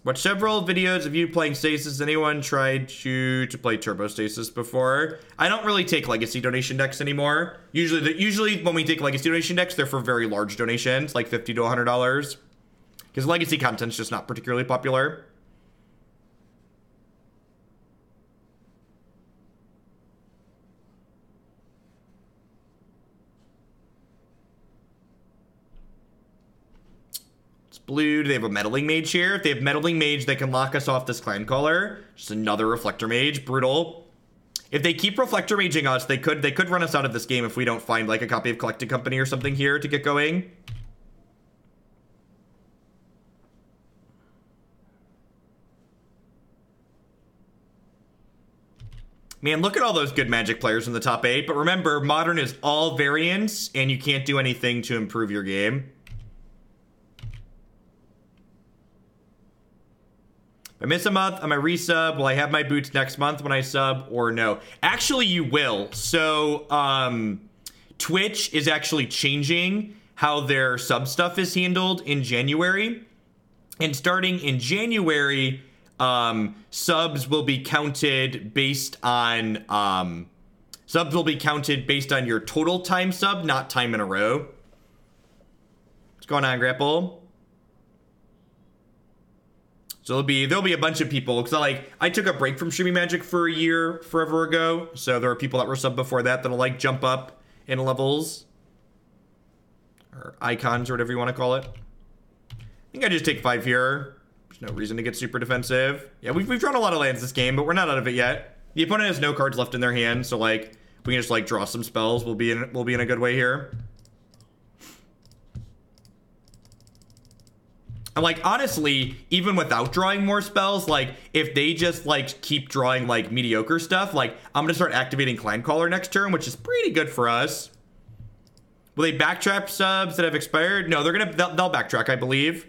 Watched several videos of you playing Stasis. Anyone tried to play Turbo Stasis before? I don't really take Legacy donation decks anymore. Usually when we take Legacy donation decks, they're for very large donations, like $50 to $100. Because Legacy content's just not particularly popular. Blue, do they have a Meddling Mage here? If they have Meddling Mage, they can lock us off this Clancaller. Just another Reflector Mage. Brutal. If they keep Reflector Maging us, they could run us out of this game if we don't find like a copy of Collected Company or something here to get going. Man, look at all those good Magic players in the top 8. But remember, Modern is all variants, and you can't do anything to improve your game. I miss a month, I'm a resub. Will I have my boots next month when I sub or no? Actually, you will. So, Twitch is actually changing how their sub stuff is handled in January. And starting in January, subs will be counted based on, your total time sub, not time in a row. What's going on, Grapple? So there'll be a bunch of people, because I took a break from streaming Magic for a year forever ago, so there are people that were sub before that that'll like jump up in levels or icons or whatever you want to call it. I think I just take 5 here. There's no reason to get super defensive. Yeah, we've drawn a lot of lands this game, but we're not out of it yet. The opponent has no cards left in their hand, so like we can just like draw some spells. We'll be in a good way here. And like, honestly, even without drawing more spells, like, if they just, like, keep drawing, like, mediocre stuff, like, I'm gonna start activating Clancaller next turn, which is pretty good for us. Will they backtrack subs that have expired? No, they'll backtrack, I believe.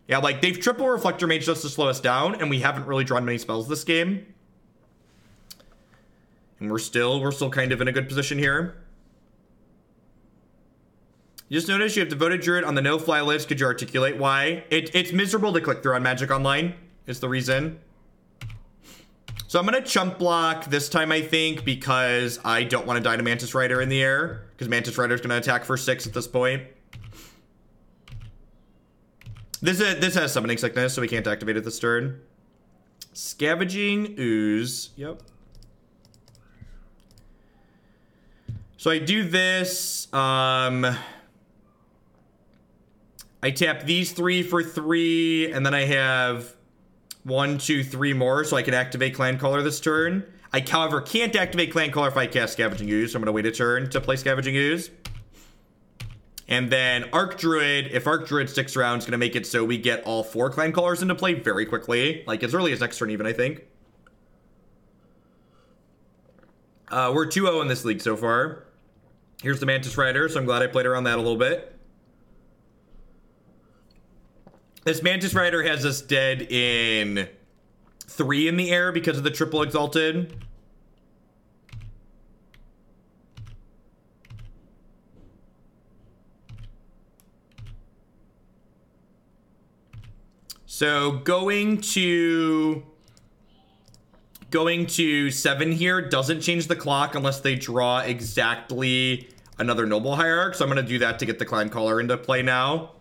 Yeah, like, they've triple Reflector Mage just to slow us down, and we haven't really drawn many spells this game. And we're still kind of in a good position here. You just noticed you have Devoted Druid on the no-fly list. Could you articulate why? It's miserable to click through on Magic Online, is the reason. So I'm going to chump block this time, I think, because I don't want to die to Mantis Rider in the air. Because Mantis Rider is going to attack for 6 at this point. This has Summoning Sickness, so we can't activate it this turn. Scavenging Ooze. Yep. So I do this. I tap these 3 for 3, and then I have 1, 2, 3 more, so I can activate Clancaller this turn. I, however, can't activate Clancaller if I cast Scavenging Ooze, so I'm going to wait a turn to play Scavenging Ooze. And then Archdruid, if Archdruid sticks around, is going to make it so we get all 4 Clancallers into play very quickly. Like, as early as next turn even, I think. We're 2-0 in this league so far. Here's the Mantis Rider, so I'm glad I played around that a little bit. This Mantis Rider has us dead in 3 in the air because of the triple Exalted. So going to 7 here doesn't change the clock unless they draw exactly another Noble Hierarch. So I'm going to do that to get the Clancaller into play now.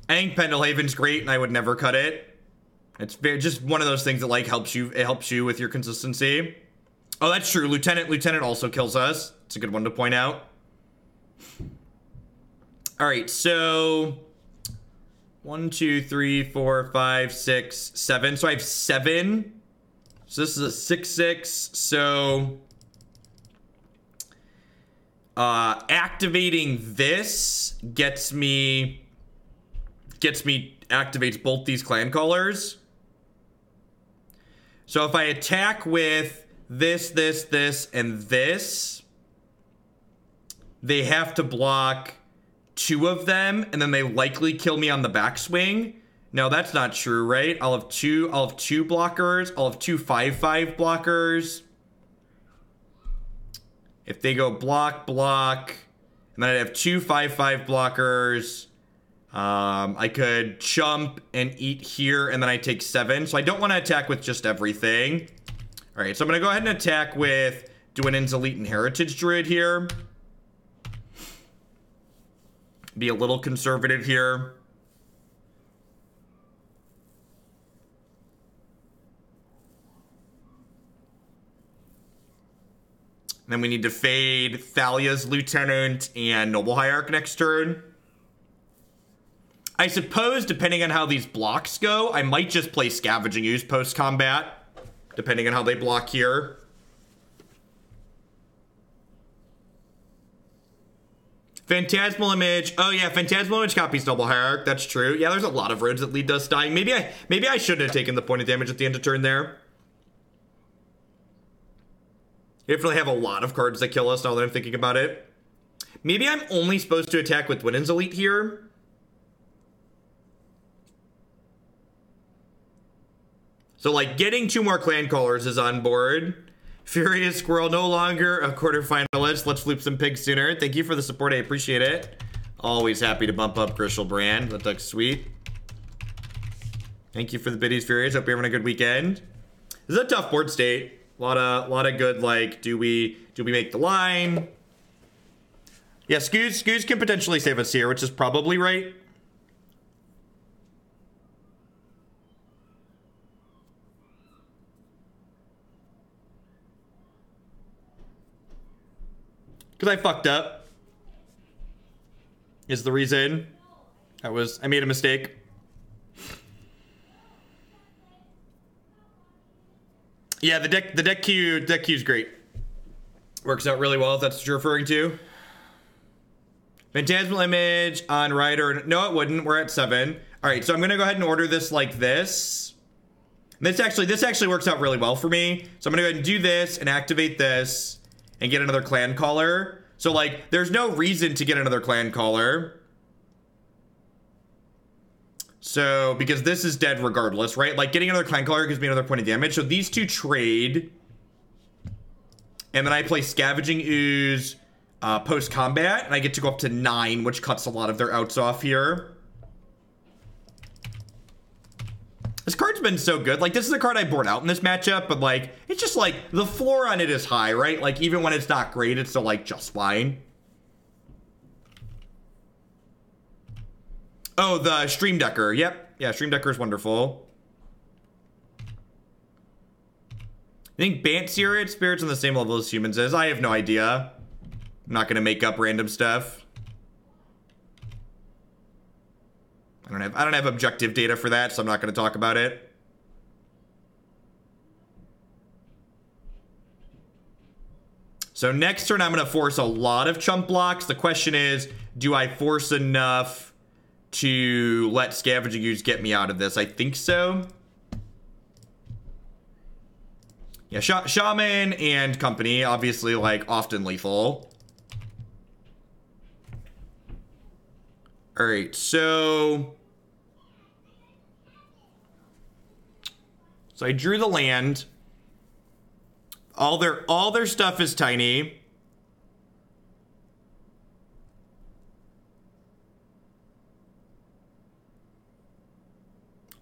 I think Pendelhaven's great, and I would never cut it. It's just one of those things that like helps you. It helps you with your consistency. Oh, that's true. Lieutenant also kills us. It's a good one to point out. All right, so 1, 2, 3, 4, 5, 6, 7. So I have 7. So this is a 6/6. So activating this activates both these Clancallers. So if I attack with this, and this, they have to block 2 of them, and then they likely kill me on the backswing. No, that's not true, right? I'll have two blockers. I'll have 2 5/5 blockers. If they go block, block, and then I'd have 2 5/5 blockers. I could chump and eat here, and then I take 7. So I don't want to attack with just everything. All right, so I'm going to go ahead and attack with Dwynen's Elite and Heritage Druid here. Be a little conservative here. Then we need to fade Thalia's Lieutenant and Noble Hierarch next turn. I suppose, depending on how these blocks go, I might just play Scavenging Ooze post-combat, depending on how they block here. Phantasmal Image. Oh yeah, Phantasmal Image copies Noble Hierarch. That's true. Yeah, there's a lot of roads that lead to us dying. Maybe I shouldn't have taken the point of damage at the end of turn there. You definitely have a lot of cards that kill us now that I'm thinking about it. Maybe I'm only supposed to attack with Dwynen's Elite here. So, like, getting 2 more Clan Callers is on board. Furious Squirrel, no longer a quarterfinalist. Let's flip some pigs sooner. Thank you for the support. I appreciate it. Always happy to bump up Grishel Brand. That looks sweet. Thank you for the biddies, Furious. Hope you're having a good weekend. This is a tough board state. A lot of good, like, do we make the line? Yeah, Scooz can potentially save us here, which is probably right. Because I fucked up. Is the reason. I made a mistake. Yeah, the deck queue is great. Works out really well if that's what you're referring to. Phantasmal Image on Rider. No, it wouldn't. We're at 7. All right, so I'm gonna go ahead and order this like this. This actually works out really well for me. So I'm gonna go ahead and do this and activate this and get another Clan Caller. So like, there's no reason to get another Clan Caller. So, because this is dead regardless, right? Like, getting another Clan Caller gives me another point of damage. So these two trade. And then I play Scavenging Ooze post-combat. And I get to go up to 9, which cuts a lot of their outs off here. This card's been so good. Like, this is a card I board out in this matchup. But, like, it's just, like, the floor on it is high, right? Like, even when it's not great, it's still, like, just fine. Oh, the Stream Decker. Yep. Yeah, Stream Decker is wonderful. I think Bant Spirit's on the same level as humans is. I have no idea. I'm not going to make up random stuff. I don't have objective data for that, so I'm not going to talk about it. So next turn, I'm going to force a lot of chump blocks. The question is, do I force enough to let Scavenging Ooze get me out of this? I think so. Yeah, Shaman and company, obviously, like, often lethal. Alright, so I drew the land. All their stuff is tiny.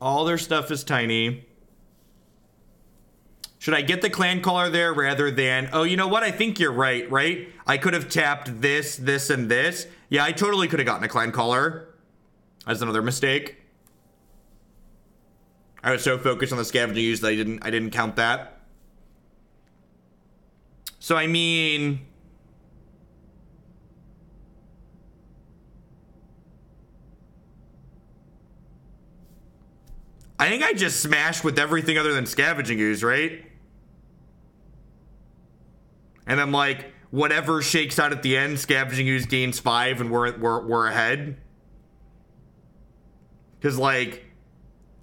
All their stuff is tiny. Should I get the Clan Caller there rather than... Oh, you know what? I think you're right, right? I could have tapped this, this, and this. Yeah, I totally could have gotten a Clan Caller. That's another mistake. I was so focused on the Scavenging Ooze that I didn't count that. So, I mean... I think I just smashed with everything other than Scavenging Ooze, right? And then, like, whatever shakes out at the end, Scavenging Ooze gains 5 and we're ahead. Because, like,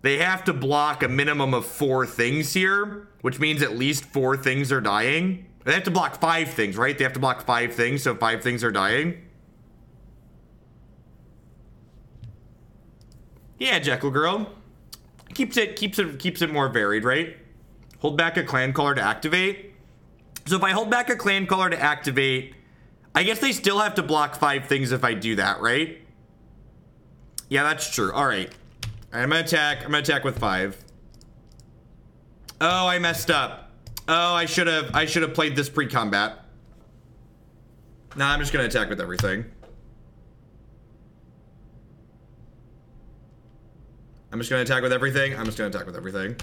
they have to block a minimum of 4 things here, which means at least 4 things are dying. They have to block 5 things, right? They have to block 5 things, so 5 things are dying. Yeah, Jekyll Girl. Keeps it more varied, right? Hold back a Clan Caller to activate. So if I hold back a Clancaller to activate, I guess they still have to block 5 things if I do that, right? Yeah, that's true. All right. I'm gonna attack. I'm gonna attack with 5. Oh, I messed up. Oh, I should have played this pre-combat. Nah, I'm just gonna attack with everything. I'm just gonna attack with everything. I'm just gonna attack with everything.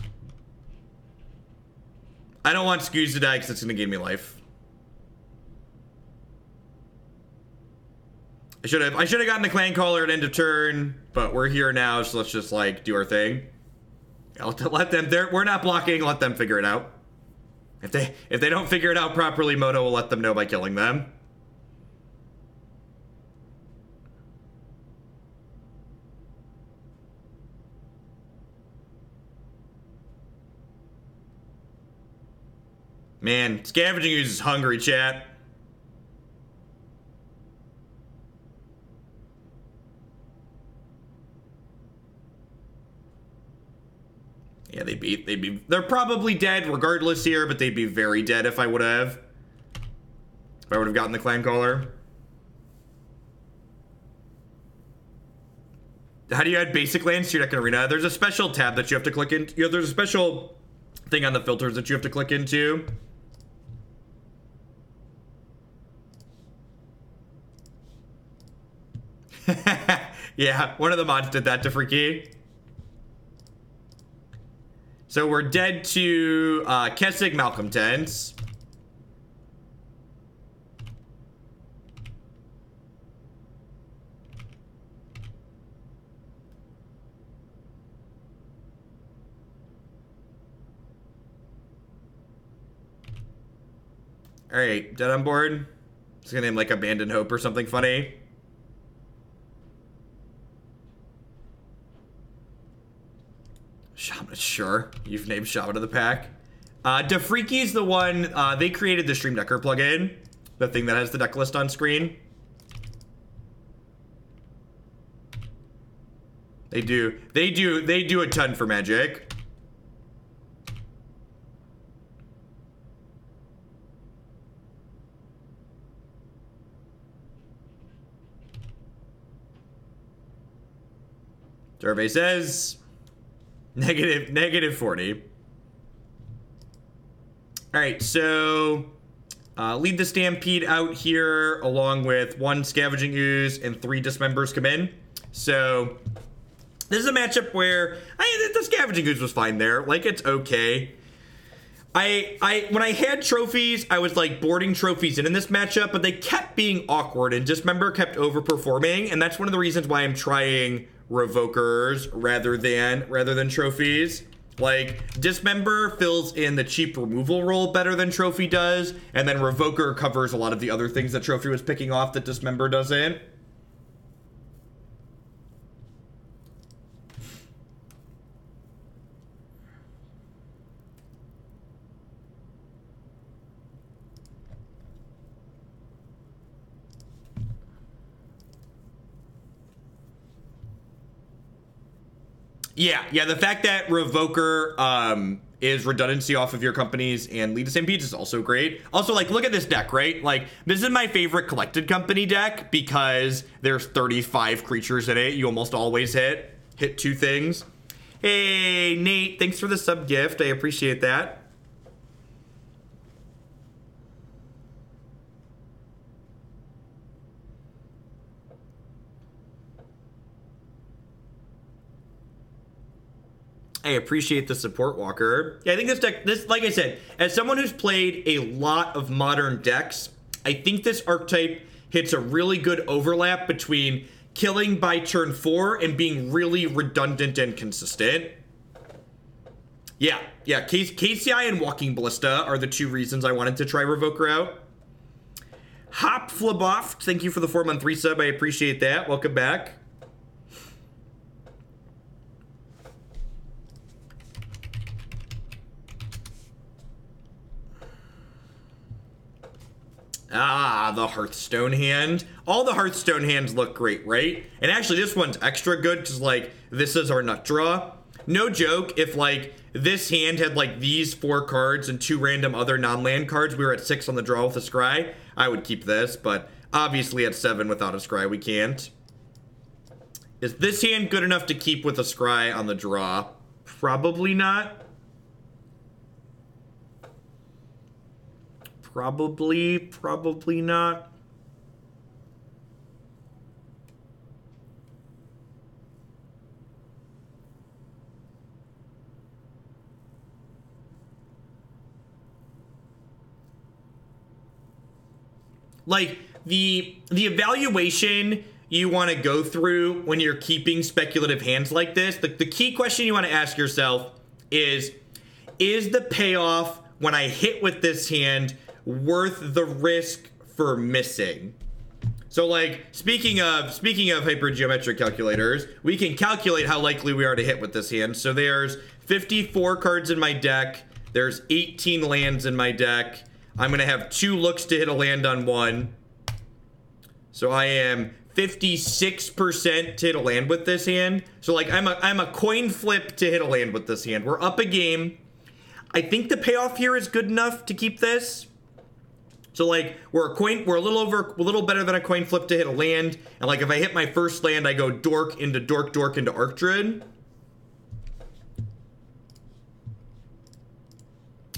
I don't want Scooze to die because it's gonna gain me life. I should have gotten the Clancaller at end of turn, but we're here now, so let's just like do our thing. Let them. We're not blocking. Let them figure it out. If they don't figure it out properly, Moto will let them know by killing them. Man, Scavenging Ooze is hungry, chat. Yeah, they're probably dead regardless here, but they'd be very dead if I would have gotten the Clancaller. How do you add basic lands to your deck in Arena? There's a special tab that you have to click in. There's a special thing on the filters that you have to click into. Yeah, one of the mods did that to Freaky. So we're dead to Kessig Malcontents. All right, dead on board. It's gonna name like Abandoned Hope or something funny. Shaman, sure. You've named Shaman of the pack. DeFreaky's the one, they created the Stream Decker plugin. The thing that has the deck list on screen. They do a ton for Magic. Survey says negative 40. All right, so Lead the Stampede out here along with 1 Scavenging Ooze and 3 Dismembers come in. So this is a matchup where the Scavenging Ooze was fine there. Like, it's okay. When I had trophies, I was like boarding trophies in this matchup, but they kept being awkward and Dismember kept overperforming, and that's one of the reasons why I'm trying Revokers rather than trophies. Like, Dismember fills in the cheap removal role better than Trophy does, and then Revoker covers a lot of the other things that Trophy was picking off that Dismember doesn't. Yeah, the fact that Revoker is redundancy off of your companies and Lead the Stampede is also great. Also, like, look at this deck, right? Like, this is my favorite collected company deck because there's 35 creatures in it. You almost always hit 2 things. Hey, Nate, thanks for the sub gift. I appreciate that. I appreciate the support, Walker. Yeah, I think this deck, like I said, as someone who's played a lot of modern decks, I think this archetype hits a really good overlap between killing by turn 4 and being really redundant and consistent. Yeah, KCI and Walking Ballista are the 2 reasons I wanted to try Revoker out. Hop Flaboft, thank you for the 4-month resub. I appreciate that. Welcome back. Ah, the Hearthstone hand. All the Hearthstone hands look great, right? And actually, this one's extra good because, like, this is our nut draw. No joke, if, like, this hand had like these 4 cards and 2 random other non-land cards, we were at 6 on the draw with a scry, I would keep this, but obviously at 7 without a scry we can't. Is this hand good enough to keep with a scry on the draw? Probably not. Probably not. Like, the evaluation you want to go through when you're keeping speculative hands like this, the key question you want to ask yourself is the payoff when I hit with this hand worth the risk for missing? So, like, speaking of hypergeometric calculators, we can calculate how likely we are to hit with this hand. So there's 54 cards in my deck. There's 18 lands in my deck. I'm going to have 2 looks to hit a land on 1. So I am 56% to hit a land with this hand. So, like, I'm a coin flip to hit a land with this hand. We're up a game. I think the payoff here is good enough to keep this. So, like, we're a little better than a coin flip to hit a land. And, like, if I hit my first land, I go dork into Archdruid.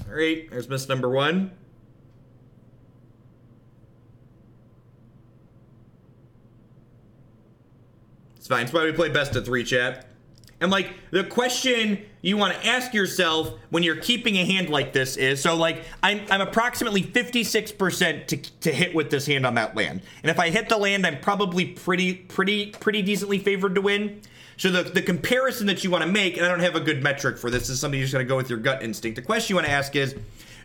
All right, there's miss number 1. It's fine. It's why we play best of 3, chat. And, like, the question you want to ask yourself when you're keeping a hand like this is, so, like, I'm approximately 56% to hit with this hand on that land. And if I hit the land, I'm probably pretty decently favored to win. So the comparison that you want to make, and I don't have a good metric for this is something you're just going to go with your gut instinct. The question you want to ask is,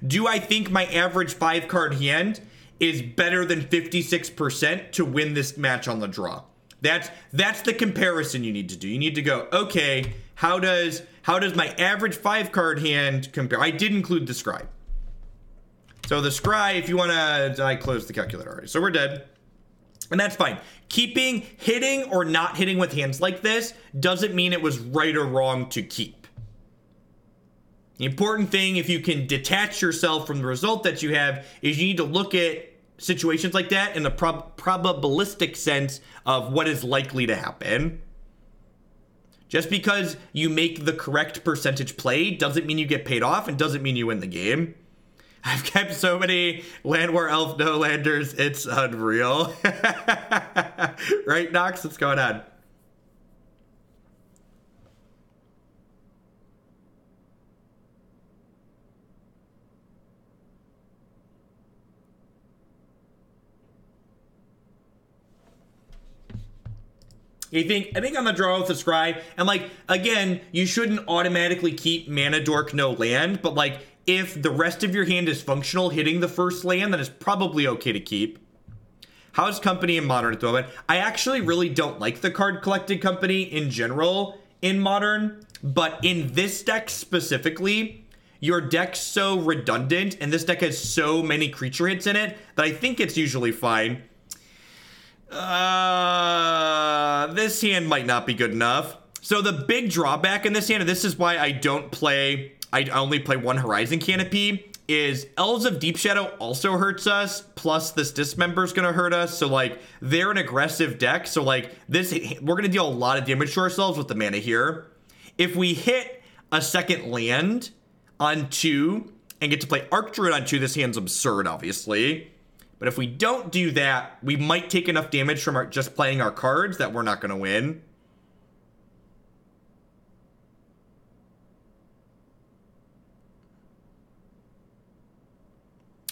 do I think my average 5-card hand is better than 56% to win this match on the draw? That's the comparison you need to do. You need to go, okay, how does my average 5-card hand compare? I did include the scry. So the scry, if you want to, I closed the calculator already. So we're dead. And that's fine. Hitting or not hitting with hands like this doesn't mean it was right or wrong to keep. The important thing, if you can detach yourself from the result that you have, is you need to look at situations like that in the probabilistic sense of what is likely to happen. Just because you make the correct percentage play doesn't mean you get paid off and doesn't mean you win the game. I've kept so many Llanowar Elf no-landers, it's unreal. Right, Nox? What's going on? I think on the draw with the scry, and, like, again, you shouldn't automatically keep mana dork no land, but, like, if the rest of your hand is functional hitting the first land, then it's probably okay to keep. How's Company in Modern at the moment? I actually really don't like the card collected Company in general in Modern, but in this deck specifically, your deck's so redundant, and this deck has so many creature hits in it, that I think it's usually fine. This hand might not be good enough. So the big drawback in this hand, and this is why I only play 1 Horizon Canopy, is Elves of Deep Shadow also hurts us, plus this Dismember is going to hurt us. So, like, they're an aggressive deck. So, like, we're going to deal a lot of damage to ourselves with the mana here. If we hit a second land on 2 and get to play Archdruid on 2, this hand's absurd, obviously. But if we don't do that, we might take enough damage from just playing our cards that we're not going to win.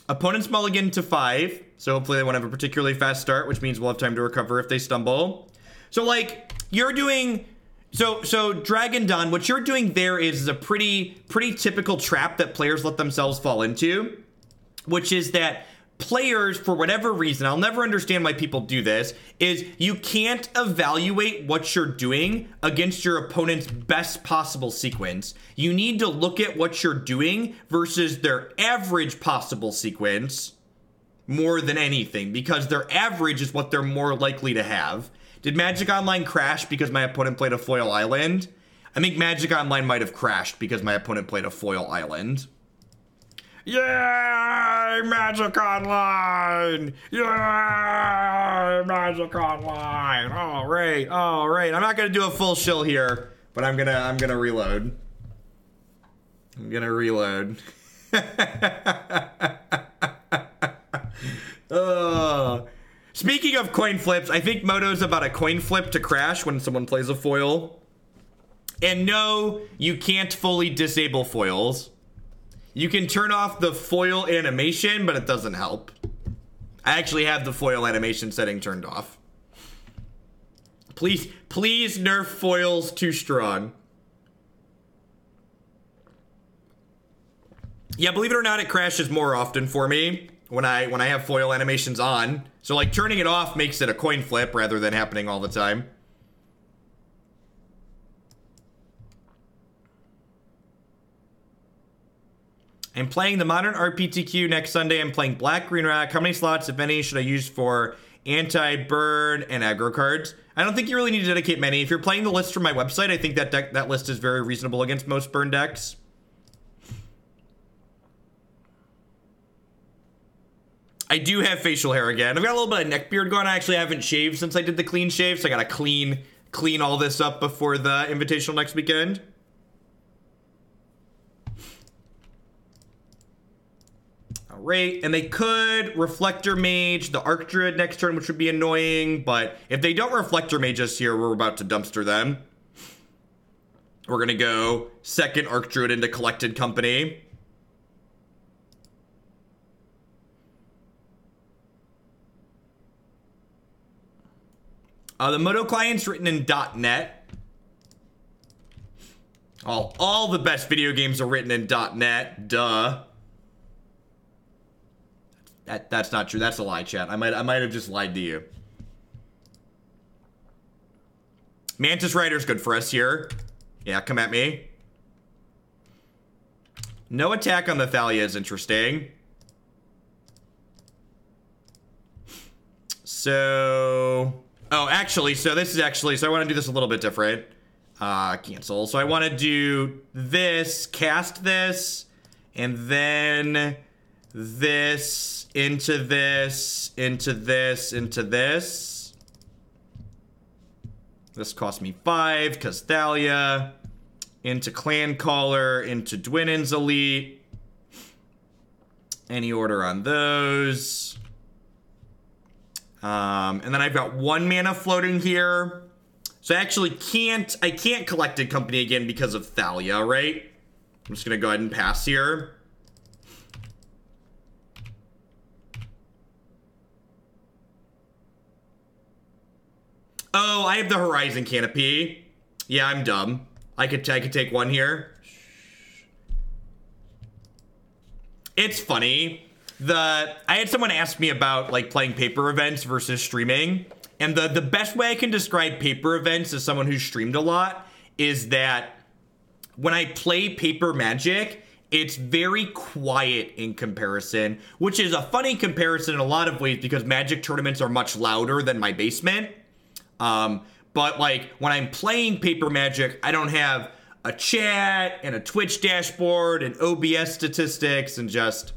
Opponents mulligan to 5, so hopefully they won't have a particularly fast start, which means we'll have time to recover if they stumble. So, like, you're doing... So Dragon Dawn, what you're doing there is a pretty typical trap that players let themselves fall into, which is that players, for whatever reason, I'll never understand why people do this, is you can't evaluate what you're doing against your opponent's best possible sequence. You need to look at what you're doing versus their average possible sequence more than anything, because their average is what they're more likely to have. Did Magic Online crash because my opponent played a foil island? I think Magic Online might have crashed because my opponent played a foil island. Yay! Magic Online! Yay! Magic Online! All right, all right. I'm not gonna do a full shill here, but I'm gonna reload. I'm gonna reload. Speaking of coin flips, I think Moto's about a coin flip to crash when someone plays a foil. And no, you can't fully disable foils. You can turn off the foil animation, but it doesn't help. I actually have the foil animation setting turned off. Please nerf foils too strong. Yeah, believe it or not, it crashes more often for me when I have foil animations on. So like turning it off makes it a coin flip rather than happening all the time. I'm playing the Modern RPTQ next Sunday. I'm playing Black Green Rock. How many slots, if any, should I use for anti-burn and aggro cards? I don't think you really need to dedicate many. If you're playing the list from my website, I think that list is very reasonable against most burn decks. I do have facial hair again. I've got a little bit of neck beard going. I actually haven't shaved since I did the clean shave, so I gotta clean all this up before the Invitational next weekend. Alright, and they could Reflector Mage the Archdruid next turn, which would be annoying, but if they don't Reflector Mage us here, we're about to dumpster them. We're gonna go second Archdruid into Collected Company. The Moto client's written in .NET. All the best video games are written in .NET. Duh. That's not true. That's a lie, chat. I might have just lied to you. Mantis Rider's good for us here. Yeah, come at me. No attack on the Thalia is interesting. So... Oh, actually, so this is actually... So I want to do this a little bit different. Cancel. So I want to do this, cast this, and then this, into this, into this, into this. This cost me 5, because Thalia. Into Clancaller, into Dwynen's Elite. Any order on those. And then I've got 1 mana floating here. So I actually can't Collected Company again because of Thalia, right? I'm just gonna go ahead and pass here. Oh, I have the Horizon Canopy. Yeah, I'm dumb. I could take 1 here. It's funny. I had someone ask me about like playing paper events versus streaming, and the best way I can describe paper events as someone who's streamed a lot is that when I play paper Magic, it's very quiet in comparison, which is a funny comparison in a lot of ways because Magic tournaments are much louder than my basement. But like when I'm playing paper Magic, I don't have a chat and a Twitch dashboard and OBS statistics and just...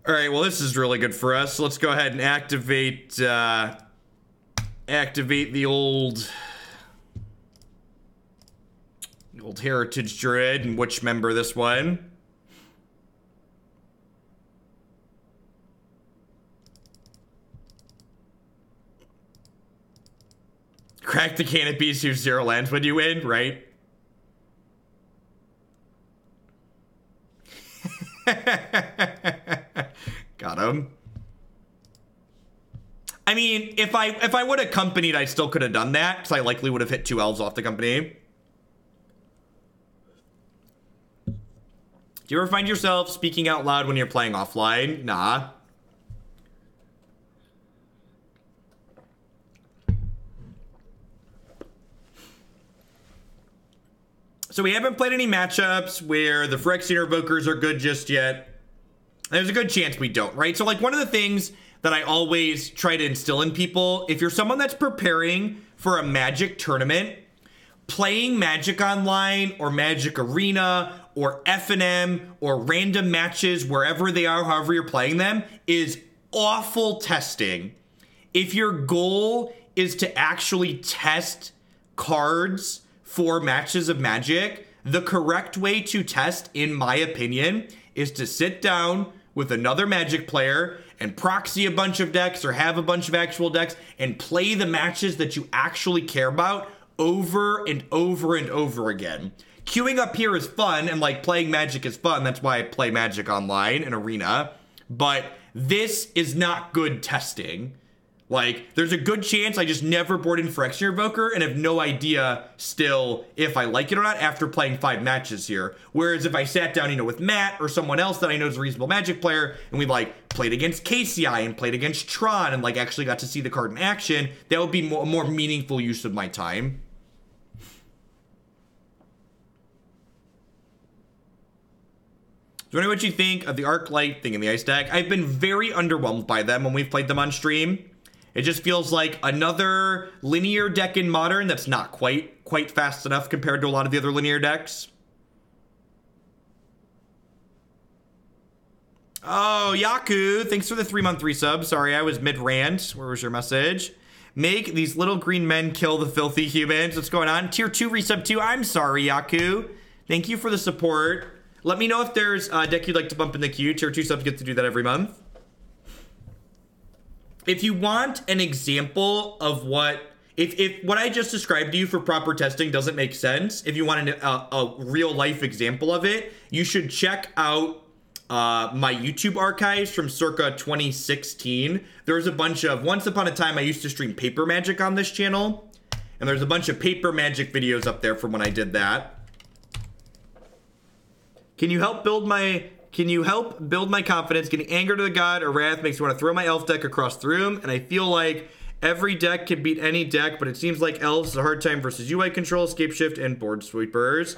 All right, well, this is really good for us. So let's go ahead and activate the old Heritage Druid and which member this one. Crack the canopies, use 0 lands when you win, right? Got him. I mean, if I would have companied, I still could have done that, because I likely would have hit 2 elves off the company. Do you ever find yourself speaking out loud when you're playing offline? Nah. So we haven't played any matchups where the Phyrexian Revokers are good just yet. There's a good chance we don't, right? So like one of the things that I always try to instill in people, if you're someone that's preparing for a Magic tournament, playing Magic Online or Magic Arena or F&M or random matches wherever they are, however you're playing them, is awful testing. If your goal is to actually test cards for matches of Magic, the correct way to test, in my opinion, is to sit down with another Magic player and proxy a bunch of decks or have a bunch of actual decks and play the matches that you actually care about over and over and over again. Queuing up here is fun, and like playing Magic is fun. That's why I play Magic Online and Arena. But this is not good testing. Like, there's a good chance I just never board in Phyrexian Revoker and have no idea still if I like it or not after playing 5 matches here. Whereas if I sat down, you know, with Matt or someone else that I know is a reasonable Magic player, and we like played against KCI and played against Tron and like actually got to see the card in action, that would be a more meaningful use of my time. So wondering what you think of the Arc Light thing in the Ice deck. I've been very underwhelmed by them when we've played them on stream. It just feels like another linear deck in Modern that's not quite fast enough compared to a lot of the other linear decks. Oh, Yaku, thanks for the 3-month resub. Sorry, I was mid-rant. Where was your message? Make these little green men kill the filthy humans. What's going on? Tier 2 resub 2. I'm sorry, Yaku. Thank you for the support. Let me know if there's a deck you'd like to bump in the queue. Tier 2 subs get to do that every month. If you want an example of what... If what I just described to you for proper testing doesn't make sense, if you want a real-life example of it, you should check out my YouTube archives from circa 2016. There's a bunch of... Once upon a time, I used to stream Paper Magic on this channel, and there's a bunch of Paper Magic videos up there from when I did that. Can you help build my confidence? Getting anger to the god or wrath makes me want to throw my elf deck across the room, and I feel like every deck can beat any deck, but it seems like elves is a hard time versus UI control, escape shift, and board sweepers.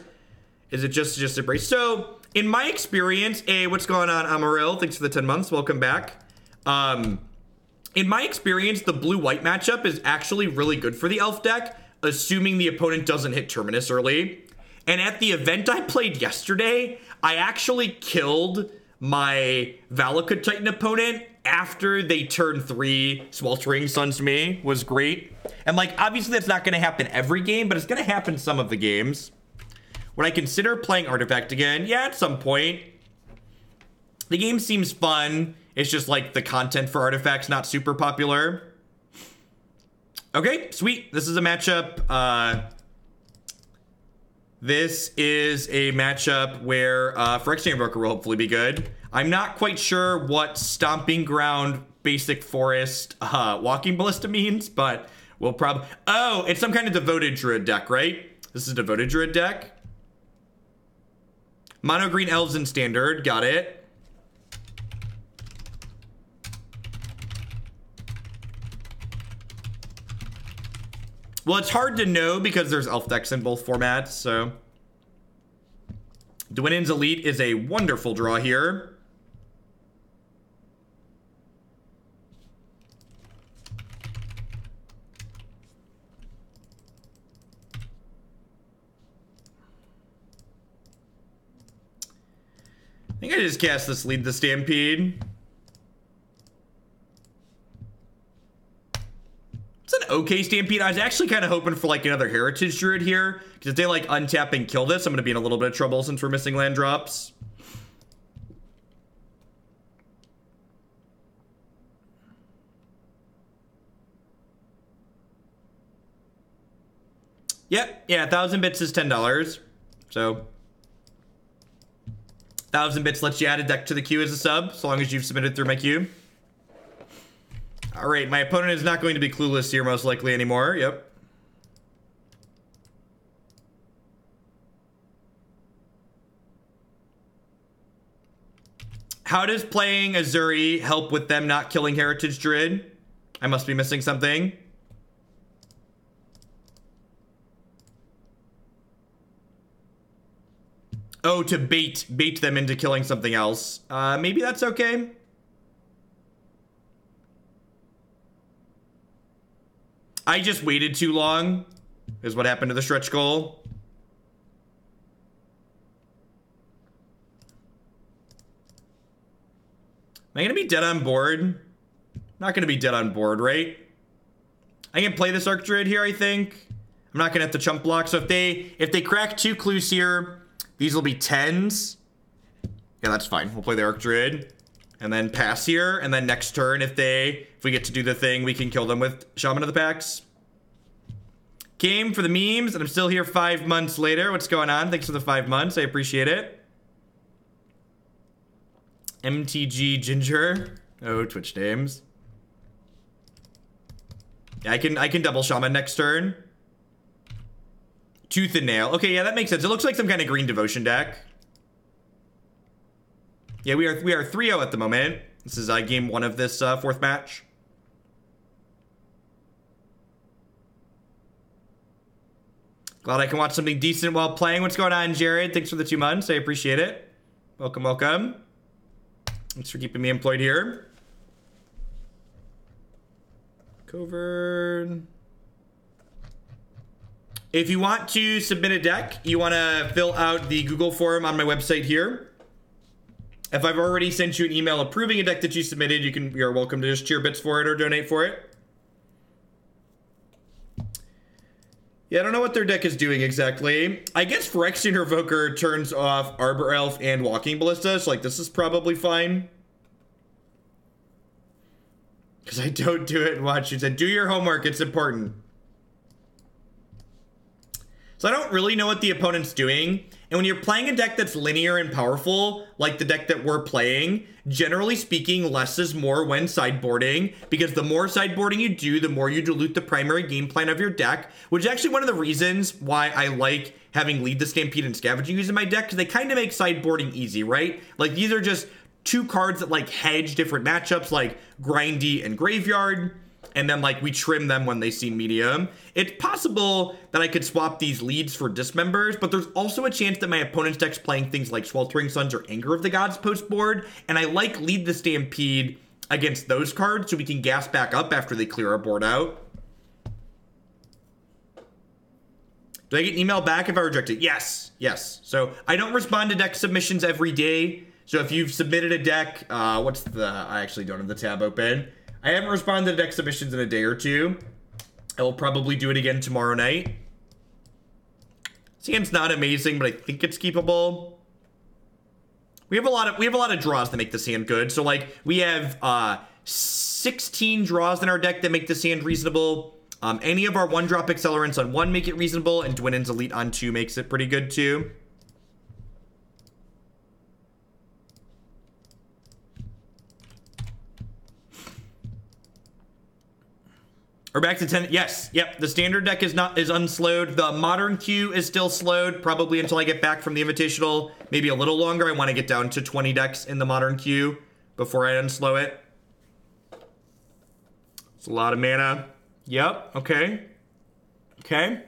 Is it just a brace? So, in my experience, what's going on, Amaril? Thanks for the 10 months. Welcome back. In my experience, the blue-white matchup is actually really good for the elf deck, assuming the opponent doesn't hit Terminus early. And at the event I played yesterday, I actually killed my Valakut Titan opponent after they turned 3 Sweltering Suns to me. Was great. And like, obviously that's not going to happen every game, but it's going to happen some of the games. Would I consider playing Artifact again? Yeah, at some point. The game seems fun. It's just like the content for Artifact's not super popular. Okay, sweet. This is a matchup. This is a matchup where Phyrexian Revoker will hopefully be good. I'm not quite sure what Stomping Ground, Basic Forest, Walking Ballista means, but we'll probably... Oh, it's some kind of Devoted Druid deck, right? This is a Devoted Druid deck. Mono Green Elves in Standard, got it. Well, it's hard to know because there's elf decks in both formats, so... Dwynen's Elite is a wonderful draw here. I think I just cast this Lead the Stampede. It's an okay Stampede. I was actually kind of hoping for like another Heritage Druid here, because if they like untap and kill this, I'm going to be in a little bit of trouble since we're missing land drops. Yep, yeah, 1,000 bits is $10. So 1,000 bits lets you add a deck to the queue as a sub, so long as you've submitted through my queue. All right, my opponent is not going to be clueless here most likely anymore. Yep. How does playing Ezuri help with them not killing Heritage Druid? I must be missing something. Oh, to bait them into killing something else. Maybe that's okay. I just waited too long. is what happened to the stretch goal. Am I gonna be dead on board? I'm not gonna be dead on board, right? I can play this Archdruid here, I think. I'm not gonna have to chump block. So if they crack 2 clues here, these will be 10s. Yeah, that's fine. We'll play the Archdruid. And then pass here. And then next turn, if we get to do the thing, we can kill them with Shaman of the Pax. Came for the memes, and I'm still here 5 months later. What's going on? Thanks for the 5 months. I appreciate it. MTG Ginger. Oh, Twitch names. Yeah, I can double Shaman next turn. Tooth and Nail. Okay, yeah, that makes sense. It looks like some kind of green devotion deck. Yeah, we are 3-0 at the moment. This is game 1 of this 4th match. Glad I can watch something decent while playing. What's going on, Jared? Thanks for the 2 months. I appreciate it. Welcome, welcome. Thanks for keeping me employed here. Covert. If you want to submit a deck, you want to fill out the Google form on my website here. If I've already sent you an email approving a deck that you submitted, you're welcome to just cheer bits for it or donate for it. Yeah, I don't know what their deck is doing exactly. I guess Phyrexian Revoker turns off Arbor Elf and Walking Ballista, so like this is probably fine. Because I don't do it and watch you said, do your homework, it's important. So I don't really know what the opponent's doing. And when you're playing a deck that's linear and powerful, like the deck that we're playing, generally speaking, less is more when sideboarding, because the more sideboarding you do, the more you dilute the primary game plan of your deck, which is actually one of the reasons why I like having Lead the Stampede and Scavenging Ooze in my deck, because they kind of make sideboarding easy, right? Like, these are just 2 cards that, like, hedge different matchups, like Grindy and Graveyard, and then, like, we trim them when they see medium. It's possible that I could swap these leads for Dismembers, but there's also a chance that my opponent's deck's playing things like Sweltering Suns or Anger of the Gods post board, and I like Lead the Stampede against those cards so we can gas back up after they clear our board out. Do I get an email back if I reject it? Yes, yes. So I don't respond to deck submissions every day. So if you've submitted a deck, I actually don't have the tab open. I haven't responded to deck submissions in a day or 2. I will probably do it again tomorrow night. This hand's not amazing, but I think it's keepable. We have a lot of draws that make this hand good. So like we have 16 draws in our deck that make this hand reasonable. Any of our 1-drop accelerants on 1 make it reasonable, and Dwynen's Elite on 2 makes it pretty good too. We're back to 10. Yes, yep. The standard deck is unslowed. The modern queue is still slowed, probably until I get back from the Invitational. Maybe a little longer. I want to get down to 20 decks in the modern queue before I unslow it. It's a lot of mana. Yep. Okay. Okay.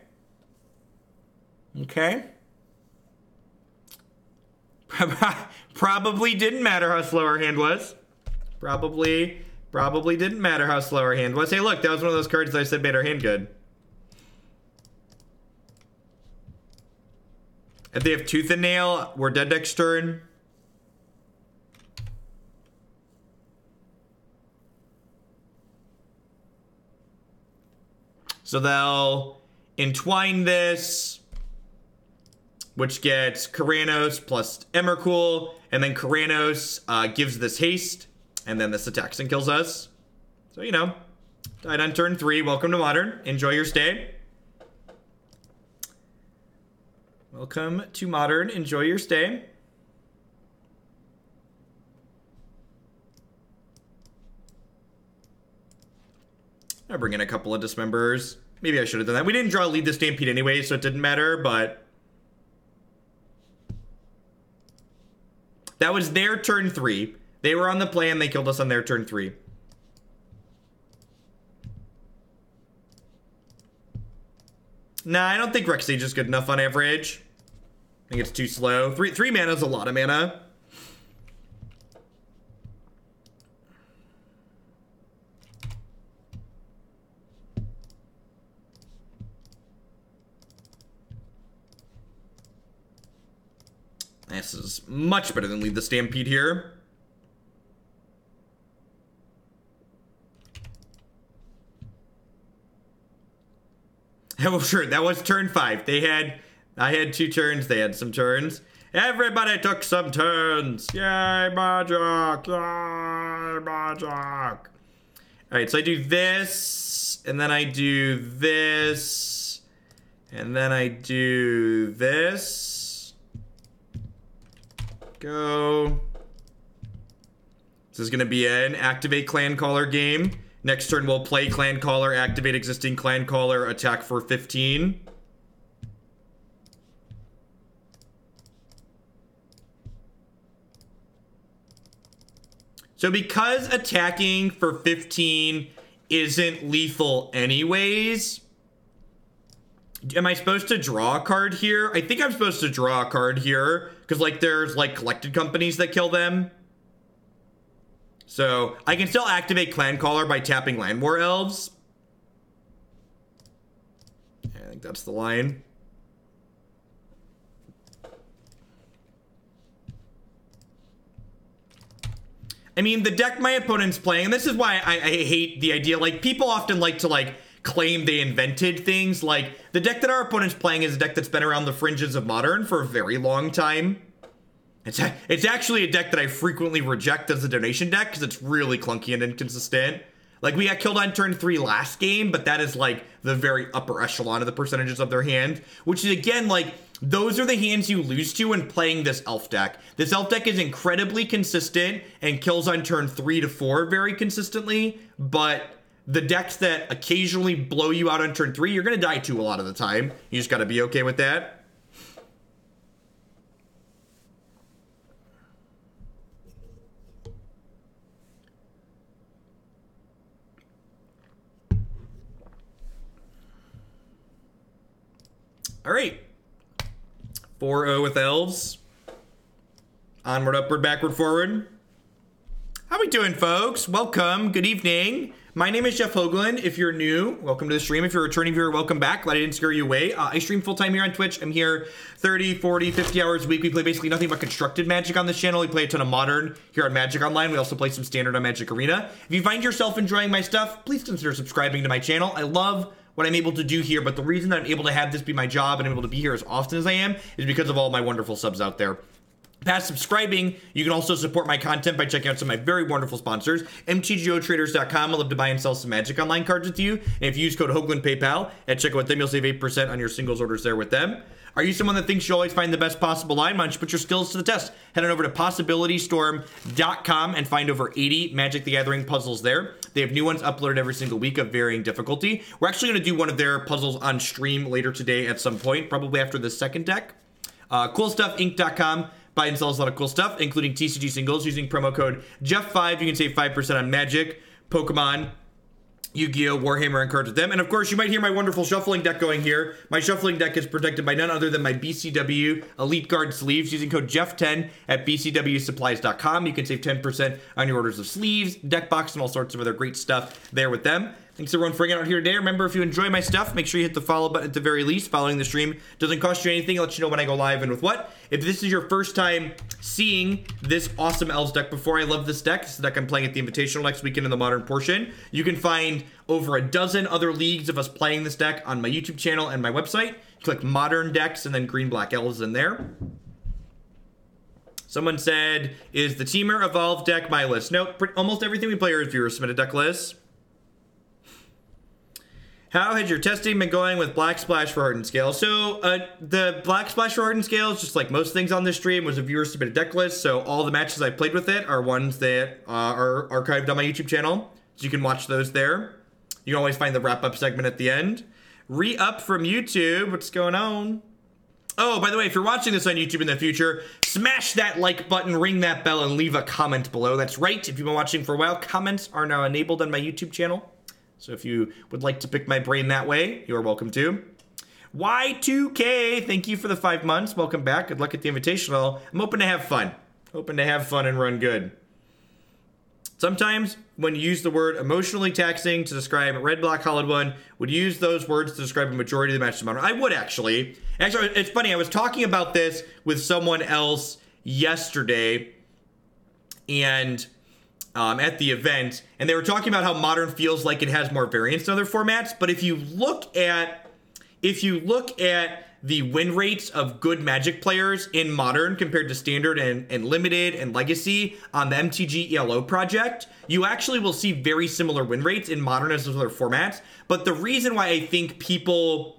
Okay. Probably didn't matter how slow our hand was. Probably didn't matter how slow our hand was. Hey, look, that was one of those cards that I said made our hand good. If they have Tooth and Nail, we're dead next turn. So they'll entwine this, which gets Karanos plus Emrakul, and then Karanos gives this haste. And then this attacks and kills us. So, you know, died on turn 3. Welcome to Modern. Enjoy your stay. Welcome to Modern. Enjoy your stay. I'll bring in a couple of Dismembers. Maybe I should have done that. We didn't draw Lead the Stampede anyway, so it didn't matter, but that was their turn 3. They were on the play and they killed us on their turn 3. Nah, I don't think Rex Sage is good enough on average. I think it's too slow. 3 mana is a lot of mana. This is much better than Lead the Stampede here. Oh, sure, that was turn 5. I had 2 turns, they had some turns. Everybody took some turns. Yay, magic! Yay, magic! Alright, so I do this, and then I do this, and then I do this. Go. This is going to be an activate Clancaller game. Next turn we'll play Clancaller, activate existing Clancaller, attack for 15. So because attacking for 15 isn't lethal anyways, am I supposed to draw a card here? I think I'm supposed to draw a card here, because like there's like collected companies that kill them. So I can still activate Clancaller by tapping Llanowar Elves. Yeah, I think that's the line. I mean, the deck my opponent's playing, and this is why I hate the idea, like, people often like to, like, claim they invented things. Like, the deck that our opponent's playing is a deck that's been around the fringes of Modern for a very long time. It's actually a deck that I frequently reject as a donation deck, because it's really clunky and inconsistent. Like, we got killed on turn 3 last game, but that is, like, the very upper echelon of the percentages of their hand, which is, again, like, those are the hands you lose to when playing this elf deck. This elf deck is incredibly consistent and kills on turn 3 to 4 very consistently, but the decks that occasionally blow you out on turn 3, you're going to die to a lot of the time. You just got to be okay with that. All right. 4-0 with elves. Onward, upward, backward, forward. How we doing, folks? Welcome. Good evening. My name is Jeff Hoagland. If you're new, welcome to the stream. If you're a returning viewer, welcome back. Glad I didn't scare you away. I stream full-time here on Twitch. I'm here 30, 40, 50 hours a week. We play basically nothing but constructed Magic on this channel. We play a ton of Modern here on Magic Online. We also play some Standard on Magic Arena. If you find yourself enjoying my stuff, please consider subscribing to my channel. I love what I'm able to do here, but the reason that I'm able to have this be my job and I'm able to be here as often as I am is because of all my wonderful subs out there. Past subscribing, you can also support my content by checking out some of my very wonderful sponsors, mtgotraders.com. I love to buy and sell some Magic Online cards with you. And if you use code Hoagland PayPal and check out with them, you'll save 8% on your singles orders there with them. Are you someone that thinks you always find the best possible line? Why don't you put your skills to the test? Head on over to possibilitystorm.com and find over 80 Magic the Gathering puzzles there. They have new ones uploaded every single week of varying difficulty. We're actually going to do one of their puzzles on stream later today at some point, probably after the second deck. CoolStuffInc.com. Buy and sells a lot of cool stuff, including TCG singles. Using promo code Jeff5, you can save 5% on Magic, Pokemon, Yu-Gi-Oh!, Warhammer, and cards with them. And of course, you might hear my wonderful shuffling deck going here. My shuffling deck is protected by none other than my BCW Elite Guard sleeves. Using code Jeff10 at bcwsupplies.com, you can save 10% on your orders of sleeves, deck box, and all sorts of other great stuff there with them. Thanks everyone for hanging out here today. Remember, if you enjoy my stuff, make sure you hit the follow button at the very least. Following the stream doesn't cost you anything. I'll let you know when I go live and with what. If this is your first time seeing this awesome Elves deck before, I love this deck. This is the deck I'm playing at the Invitational next weekend in the Modern portion. You can find over a dozen other leagues of us playing this deck on my YouTube channel and my website. Click Modern Decks and then Green Black Elves in there. Someone said, is the Teamer Evolved deck my list? Nope, almost everything we play are viewers submitted deck lists. How has your testing been going with Black Splash for Hardened Scale? So, the Black Splash for Hardened Scale, just like most things on this stream, was a viewer submitted deck list. So, all the matches I played with it are ones that are archived on my YouTube channel. So, you can watch those there. You can always find the wrap-up segment at the end. Re-up from YouTube. What's going on? Oh, by the way, if you're watching this on YouTube in the future, smash that like button, ring that bell, and leave a comment below. That's right. If you've been watching for a while, comments are now enabled on my YouTube channel. So if you would like to pick my brain that way, you are welcome to. Y2K, thank you for the 5 months. Welcome back. Good luck at the Invitational. I'm hoping to have fun. Hoping to have fun and run good. Sometimes when you use the word emotionally taxing to describe Red Black Hollowed One, would you use those words to describe a majority of the matches? I would actually. Actually, it's funny. I was talking about this with someone else yesterday and at the event, and they were talking about how Modern feels like it has more variance than other formats. But if you look at the win rates of good Magic players in Modern compared to Standard and Limited and Legacy on the MTG ELO project, you actually will see very similar win rates in Modern as those other formats. But the reason why I think people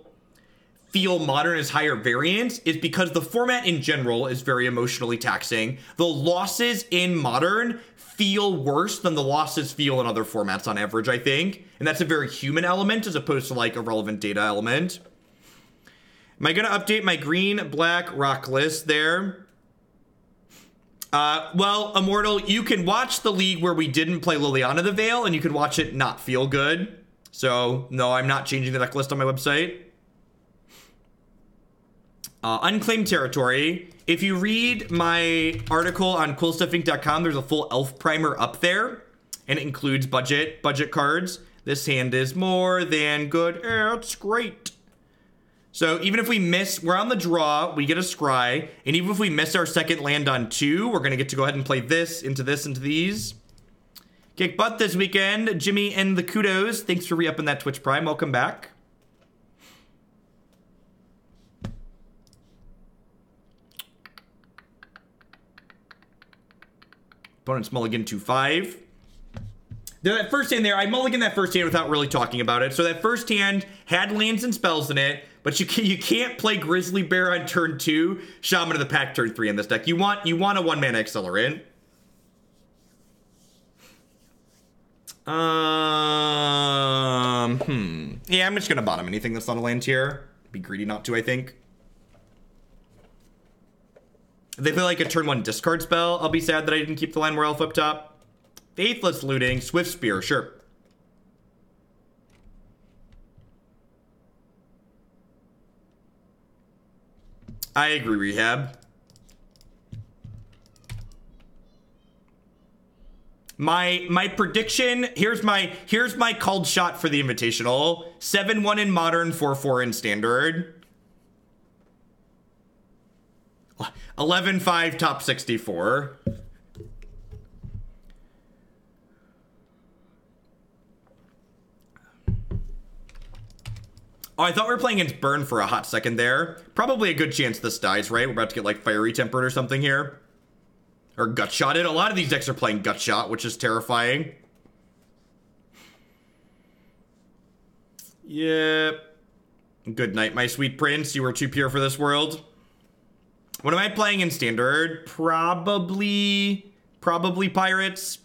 feel Modern is higher variance is because the format in general is very emotionally taxing. The losses in Modern feel worse than the losses feel in other formats on average, I think. And that's a very human element as opposed to like a relevant data element. Am I going to update my green-black rock list there? Well, Immortal, you can watch the league where we didn't play Liliana the Veil, and you can watch it not feel good. So, no, I'm not changing the deck list on my website. Unclaimed Territory. If you read my article on coolstuffinc.com, there's a full elf primer up there, and it includes budget cards. This hand is more than good. It's great. So even if we miss, we're on the draw, we get a scry, and even if we miss our second land on 2, we're going to get to go ahead and play this, into these. Kick butt this weekend. Jimmy and the Kudos, thanks for re-upping that Twitch Prime. Welcome back. Opponent's mulligan 2-5. That first hand there, I mulliganed that first hand without really talking about it. So that first hand had lands and spells in it, but you can't play Grizzly Bear on turn 2, Shaman of the Pack turn 3 in this deck. You want a 1-mana accelerant. Yeah, I'm just gonna bottom anything that's not a land tier. Be greedy not to, I think. If they play like a turn 1 discard spell, I'll be sad that I didn't keep the Llanowar Elf up top. Faithless Looting, Swift Spear, sure. I agree, Rehab. My prediction, here's my called shot for the Invitational. 7-1 in Modern, 4-4 in Standard. 11-5 top 64. Oh, I thought we were playing against Burn for a hot second there. Probably a good chance this dies, right? We're about to get like Fiery Tempered or something here. Or Gut Shotted. A lot of these decks are playing Gut Shot, which is terrifying. Yep. Good night, my sweet prince. You were too pure for this world. What am I playing in Standard? Probably Pirates.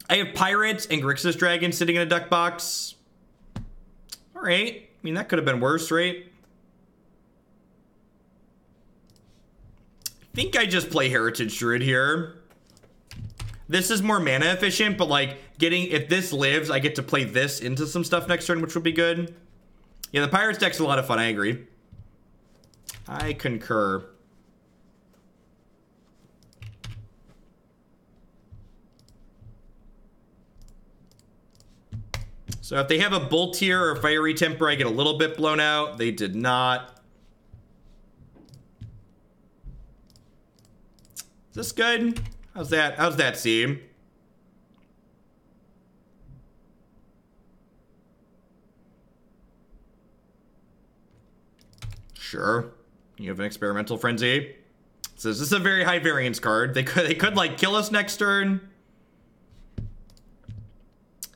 I have Pirates and Grixis Dragon sitting in a deck box. All right. I mean, that could have been worse, right? I think I just play Heritage Druid here. This is more mana efficient, but like if this lives, I get to play this into some stuff next turn, which would be good. Yeah, the Pirates deck's a lot of fun. I agree. I concur. So if they have a Bolt here or Fiery Temper, I get a little bit blown out. They did not. Is this good? How's that seem? Sure. You have an Experimental Frenzy. So this is a very high variance card. They could like kill us next turn.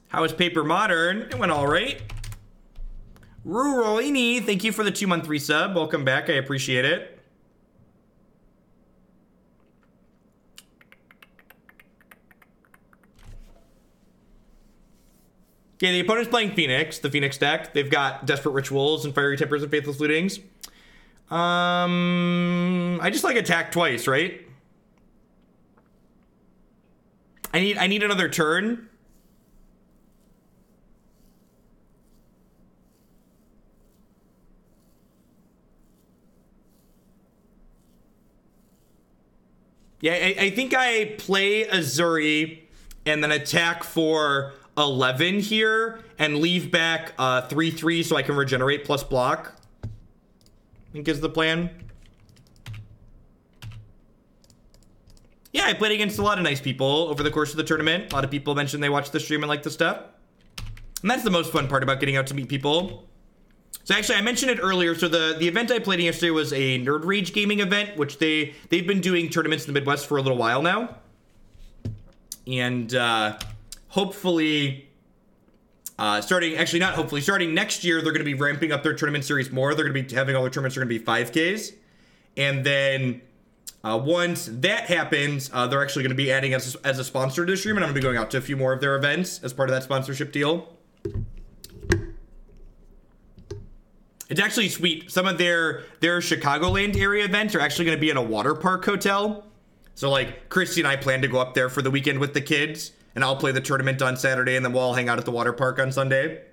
How is Paper Modern? It went all right. Ruralini, thank you for the 2-month resub. Welcome back. I appreciate it. Okay, the opponent's playing Phoenix, the Phoenix deck. They've got Desperate Rituals and Fiery Tempers and Faithless Lootings. I just like attack twice, right? I need another turn. Yeah, I think I play Ezuri and then attack for 11 here and leave back 3/3 so I can regenerate plus block. I think is the plan. Yeah, I played against a lot of nice people over the course of the tournament. A lot of people mentioned they watched the stream and liked the stuff. And that's the most fun part about getting out to meet people. So actually, I mentioned it earlier. So the event I played in yesterday was a Nerd Rage gaming event, which they've been doing tournaments in the Midwest for a little while now. And hopefully, starting next year, they're going to be ramping up their tournament series more. They're going to be having all their tournaments are going to be 5Ks. And then once that happens, they're actually going to be adding us as a sponsor to the stream, and I'm going to be going out to a few more of their events as part of that sponsorship deal. It's actually sweet. Some of their Chicagoland area events are actually going to be in a water park hotel. So like Christy and I plan to go up there for the weekend with the kids, and I'll play the tournament on Saturday, and then we'll all hang out at the water park on Sunday.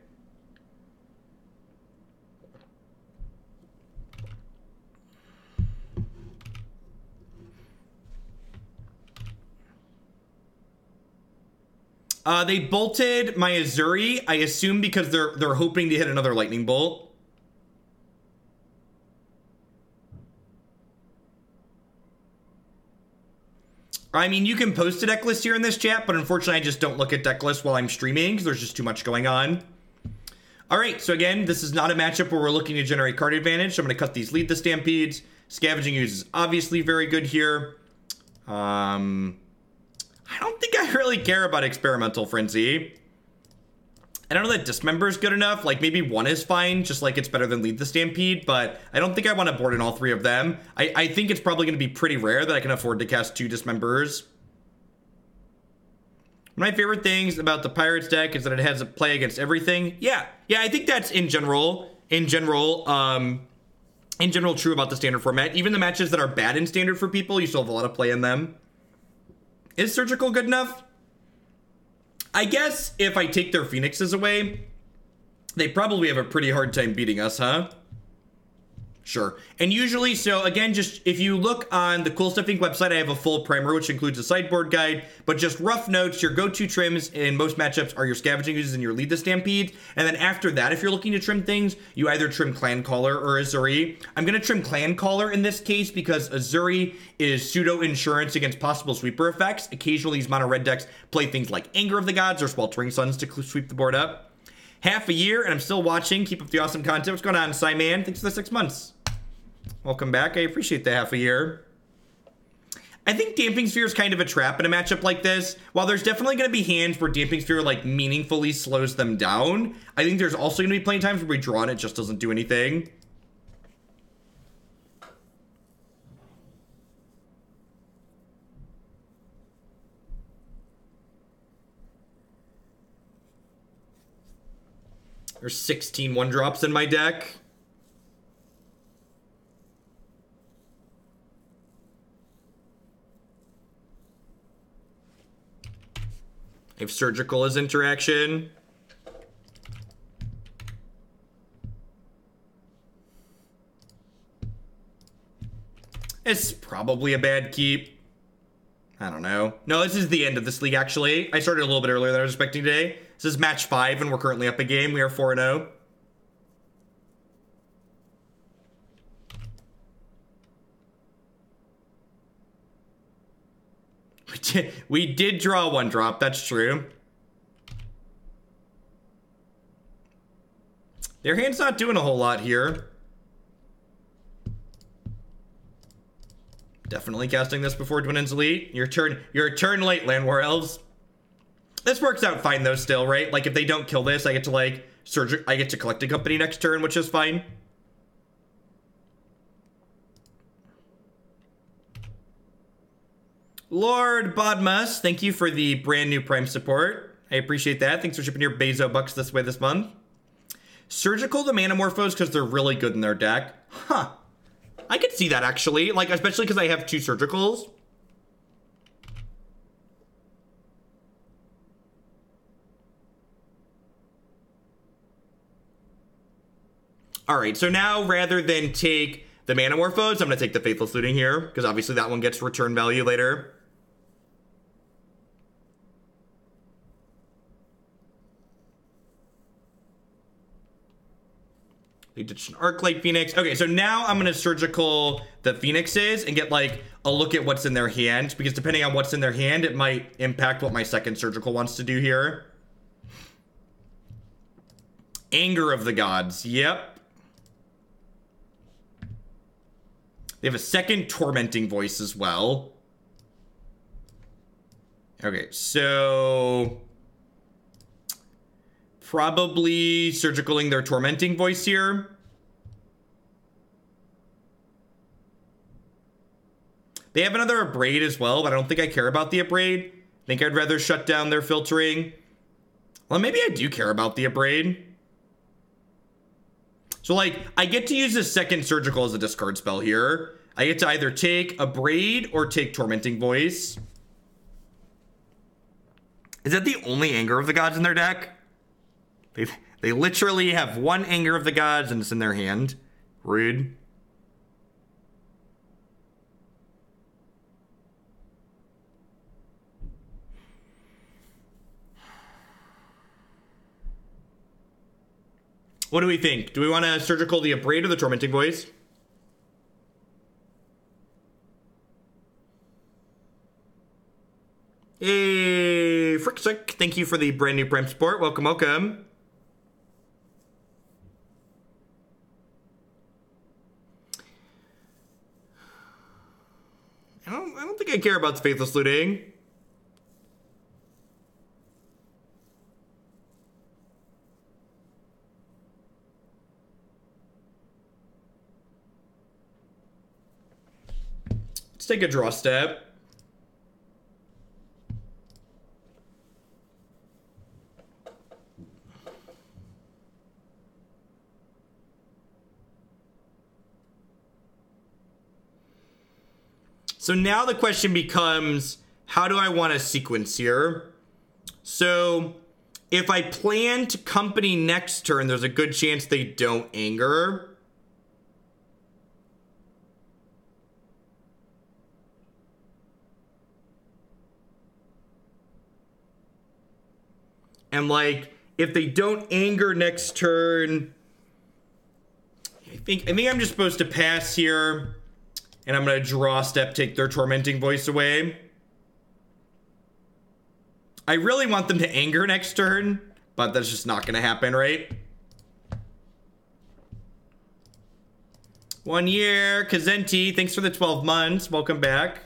They bolted my Ezuri, I assume because they're hoping to hit another lightning bolt. I mean, you can post a deck list here in this chat, but unfortunately I just don't look at deck lists while I'm streaming because there's just too much going on. All right, so again, this is not a matchup where we're looking to generate card advantage, so I'm going to cut these Lead the Stampedes. Scavenging Ooze is obviously very good here. I don't think I really care about Experimental Frenzy. I don't know that Dismember is good enough. Like, maybe one is fine, just like it's better than Lead the Stampede, but I don't think I want to board in all three of them. I think it's probably going to be pretty rare that I can afford to cast 2 Dismembers. One of my favorite things about the Pirates deck is that it has a play against everything. Yeah, I think that's in general true about the standard format. Even the matches that are bad in standard for people, you still have a lot of play in them. Is Surgical good enough? I guess if I take their Phoenixes away, they probably have a pretty hard time beating us, huh? Sure. And usually, so again, just if you look on the Cool Stuff Inc. website, I have a full primer, which includes a sideboard guide, but just rough notes, your go-to trims in most matchups are your Scavenging Oozes and your Lead the Stampede. And then after that, if you're looking to trim things, you either trim Clancaller or Ezuri. I'm going to trim Clancaller in this case because Ezuri is pseudo-insurance against possible sweeper effects. Occasionally, these mono-red decks play things like Anger of the Gods or Sweltering Suns to sweep the board up. Half a year, and I'm still watching. Keep up the awesome content. What's going on, Simon? Thanks for the 6 months. Welcome back. I appreciate the half a year. I think Damping Sphere is kind of a trap in a matchup like this. While there's definitely going to be hands where Damping Sphere like meaningfully slows them down, I think there's also going to be plenty of times where we draw and it just doesn't do anything. There's 16 1-drops in my deck. I have Surgical as interaction. It's probably a bad keep. I don't know. No, this is the end of this league, actually. I started a little bit earlier than I was expecting today. This is match 5, and we're currently up a game. We are 4-0. We did draw 1-drop, that's true. Their hand's not doing a whole lot here. Definitely casting this before Dwynen's Elite. You're a turn late, Llanowar Elves. This works out fine though still, right? Like if they don't kill this, I get to like I get to collect a company next turn, which is fine. Lord Bodmas, thank you for the brand new Prime support. I appreciate that. Thanks for shipping your Bezo bucks this way this month. Surgical the Manamorphos because they're really good in their deck. Huh. I could see that actually, like especially because I have 2 Surgicals. All right, so now rather than take the Manamorphos, I'm going to take the Faithless Looting here because obviously that one gets return value later. They ditched an Arclight Phoenix. Okay, so now I'm going to Surgical the Phoenixes and get like I'll look at what's in their hand, because depending on what's in their hand, it might impact what my second surgical wants to do here. Anger of the Gods. Yep. They have a second Tormenting Voice as well. Okay, so probably surgicaling their Tormenting Voice here. They have another Abrade as well, but I don't think I care about the Abrade. I think I'd rather shut down their filtering. Well, maybe I do care about the Abrade. So, like, I get to use this second surgical as a discard spell here. I get to either take Abrade or take Tormenting Voice. Is that the only Anger of the Gods in their deck? They literally have one Anger of the Gods and it's in their hand. Rude. What do we think? Do we want to surgical the Abrade or the Tormenting Voice? Hey, Frixic, thank you for the brand new Prime support. Welcome, welcome. I don't think I care about the Faithless Looting. Let's take a draw step. So now the question becomes, how do I want to sequence here? So if I plan to company next turn, there's a good chance they don't anger. And like, if they don't anger next turn, I think I'm just supposed to pass here. And I'm going to draw step, take their Tormenting Voice away. I really want them to anger next turn, but that's just not going to happen, right? 1 year. Kazenti, thanks for the 12 months. Welcome back.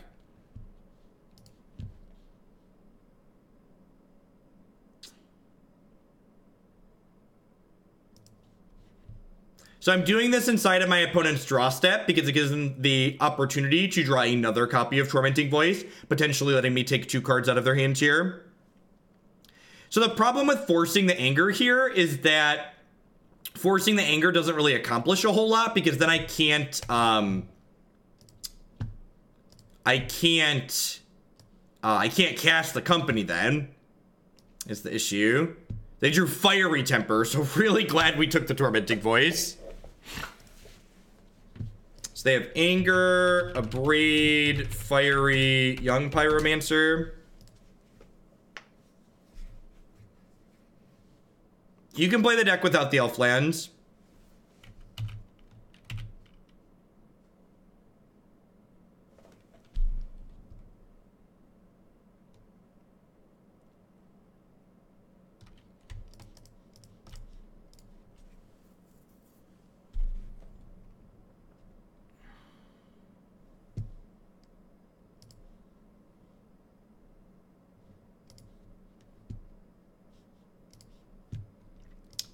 So I'm doing this inside of my opponent's draw step because it gives them the opportunity to draw another copy of Tormenting Voice, potentially letting me take 2 cards out of their hands here. So the problem with forcing the anger here is that forcing the anger doesn't really accomplish a whole lot, because then I can't cast the company then, is the issue. They drew Fiery Temper, so really glad we took the Tormenting Voice. So they have Anger, Abrade, Fiery, Young Pyromancer. You can play the deck without the elf lands.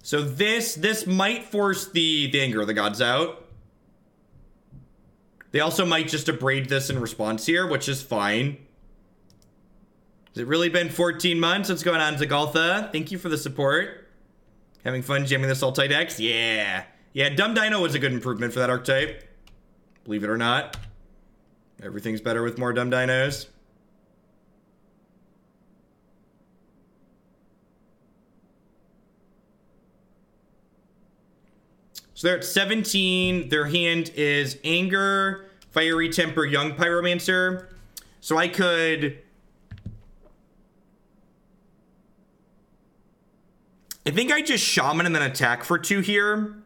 So this might force the Anger of the Gods out. They also might just abrade this in response here, which is fine. Has it really been 14 months? What's going on, Zagaltha? Thank you for the support. Having fun jamming this multi-decks? Yeah. Yeah, Dumb Dino was a good improvement for that archetype. Believe it or not. Everything's better with more Dumb Dinos. So they're at 17. Their hand is Anger, Fiery Temper, Young Pyromancer. So I could... I think I just Shaman and then attack for 2 here.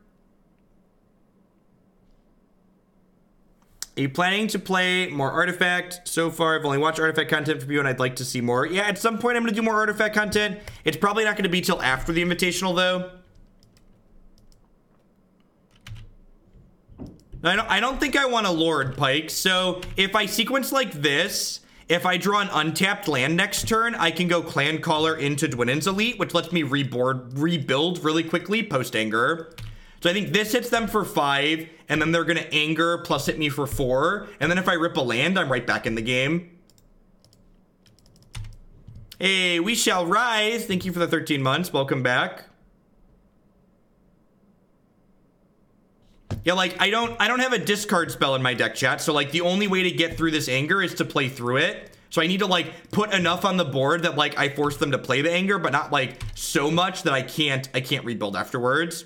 Are you planning to play more Artifact? So far, I've only watched Artifact content from you, and I'd like to see more. Yeah, at some point, I'm going to do more Artifact content. It's probably not going to be till after the Invitational, though. I don't think I want a Lord Pike, so if I sequence like this, if I draw an untapped land next turn, I can go Clancaller into Dwynen's Elite, which lets me rebuild really quickly post-Anger. So I think this hits them for 5, and then they're going to Anger plus hit me for 4, and then if I rip a land, I'm right back in the game. Hey, We Shall Rise. Thank you for the 13 months. Welcome back. Yeah, like, I don't have a discard spell in my deck, chat, so, like, the only way to get through this Anger is to play through it. So I need to, like, put enough on the board that, like, I force them to play the Anger, but not, like, so much that I can't rebuild afterwards.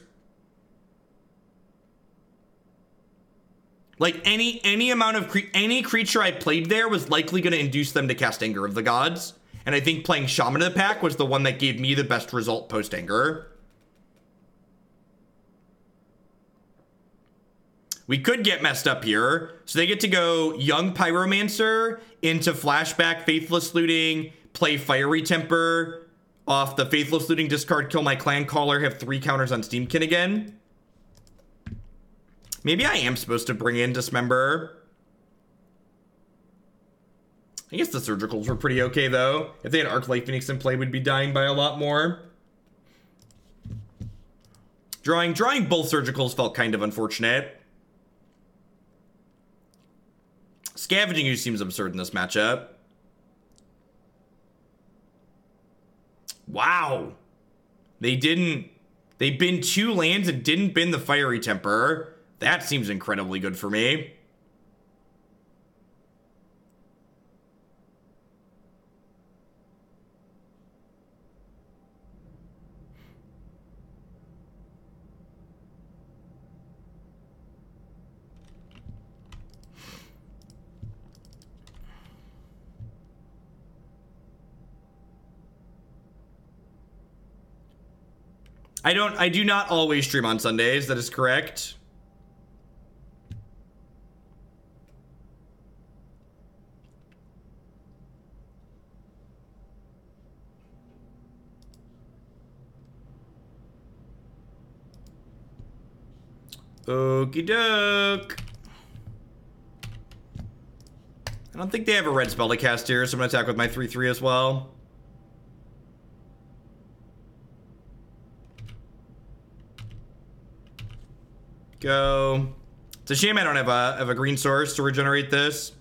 Like, any amount of any creature I played there was likely going to induce them to cast Anger of the Gods. And I think playing Shaman in the pack was the one that gave me the best result post-Anger. We could get messed up here. So they get to go Young Pyromancer into Flashback, Faithless Looting, play Fiery Temper off the Faithless Looting, discard, kill my Clancaller, have 3 counters on Steamkin again. Maybe I am supposed to bring in Dismember. I guess the Surgicals were pretty okay, though. If they had Arclight Phoenix in play, we'd be dying by a lot more. Drawing both Surgicals felt kind of unfortunate. Scavenging Ooze seems absurd in this matchup. Wow. They binned 2 lands and didn't bin the Fiery Temper. That seems incredibly good for me. I do not always stream on Sundays, that is correct. Okie doke. I don't think they have a red spell to cast here, so I'm gonna attack with my 3/3 as well. Go. It's a shame I don't have a green source to regenerate this.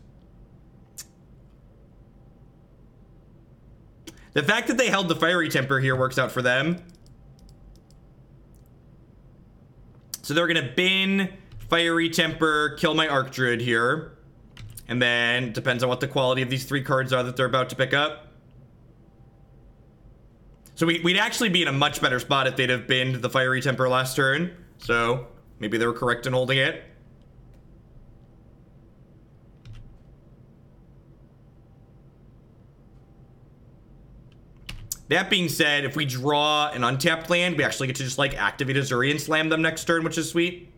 The fact that they held the Fiery Temper here works out for them. So they're gonna bin Fiery Temper, kill my Archdruid here. And then, depends on what the quality of these 3 cards are that they're about to pick up. So we'd actually be in a much better spot if they'd have binned the Fiery Temper last turn. So maybe they were correct in holding it. That being said, if we draw an untapped land, we actually get to just, like, activate Ezuri and slam them next turn, which is sweet.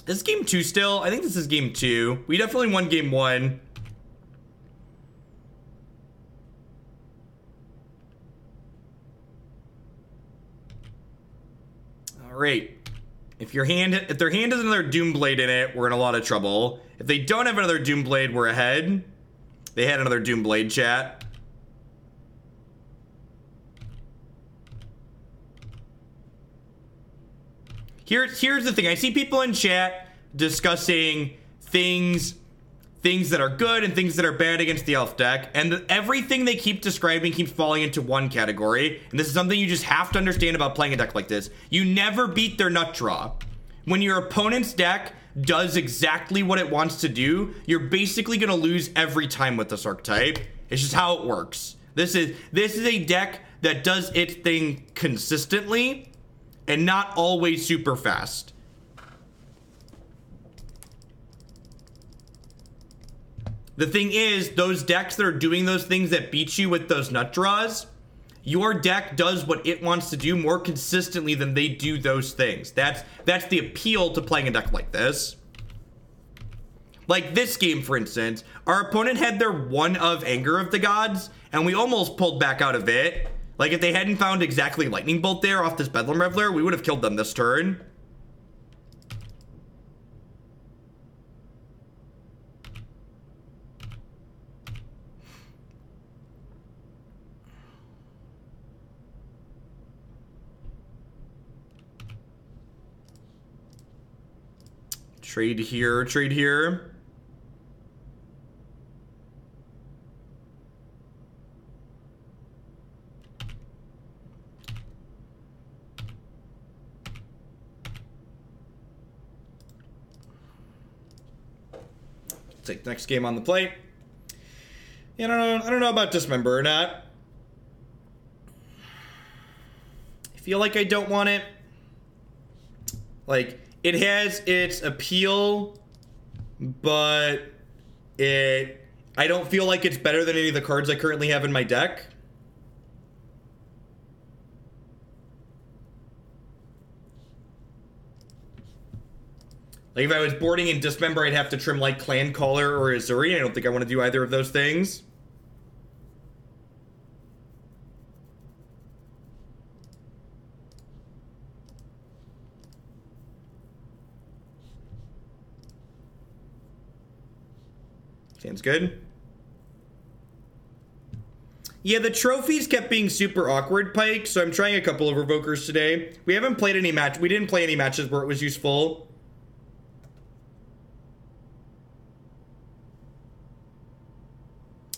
Is game 2 still? I think this is game 2. We definitely won game 1. Alright. If their hand has another Doomblade in it, we're in a lot of trouble. If they don't have another Doomblade, we're ahead. They had another Doomblade, chat. Here's the thing. I see people in chat discussing things that are good and things that are bad against the elf deck, and everything they keep describing keeps falling into one category. And this is something you just have to understand about playing a deck like this. You never beat their nut draw. When your opponent's deck does exactly what it wants to do, you're basically going to lose every time with this archetype. It's just how it works. This is a deck that does its thing consistently and not always super fast. The thing is, those decks that are doing those things that beat you with those nut draws, your deck does what it wants to do more consistently than they do those things. That's the appeal to playing a deck like this. Like this game, for instance, our opponent had their one of Anger of the Gods, and we almost pulled back out of it. Like, if they hadn't found exactly Lightning Bolt there off this Bedlam Reveler, we would have killed them this turn. Trade here, trade here. Take the next game on the plate. Yeah, I don't know about Dismember or not. I feel like I don't want it. Like, it has its appeal, but I don't feel like it's better than any of the cards I currently have in my deck. Like, if I was boarding in Dismember, I'd have to trim, like, Clancaller or Ezuri. I don't think I want to do either of those things. Sounds good. Yeah, the trophies kept being super awkward, Pike, so I'm trying a couple of Revokers today. We haven't played any match. We didn't play any matches where it was useful.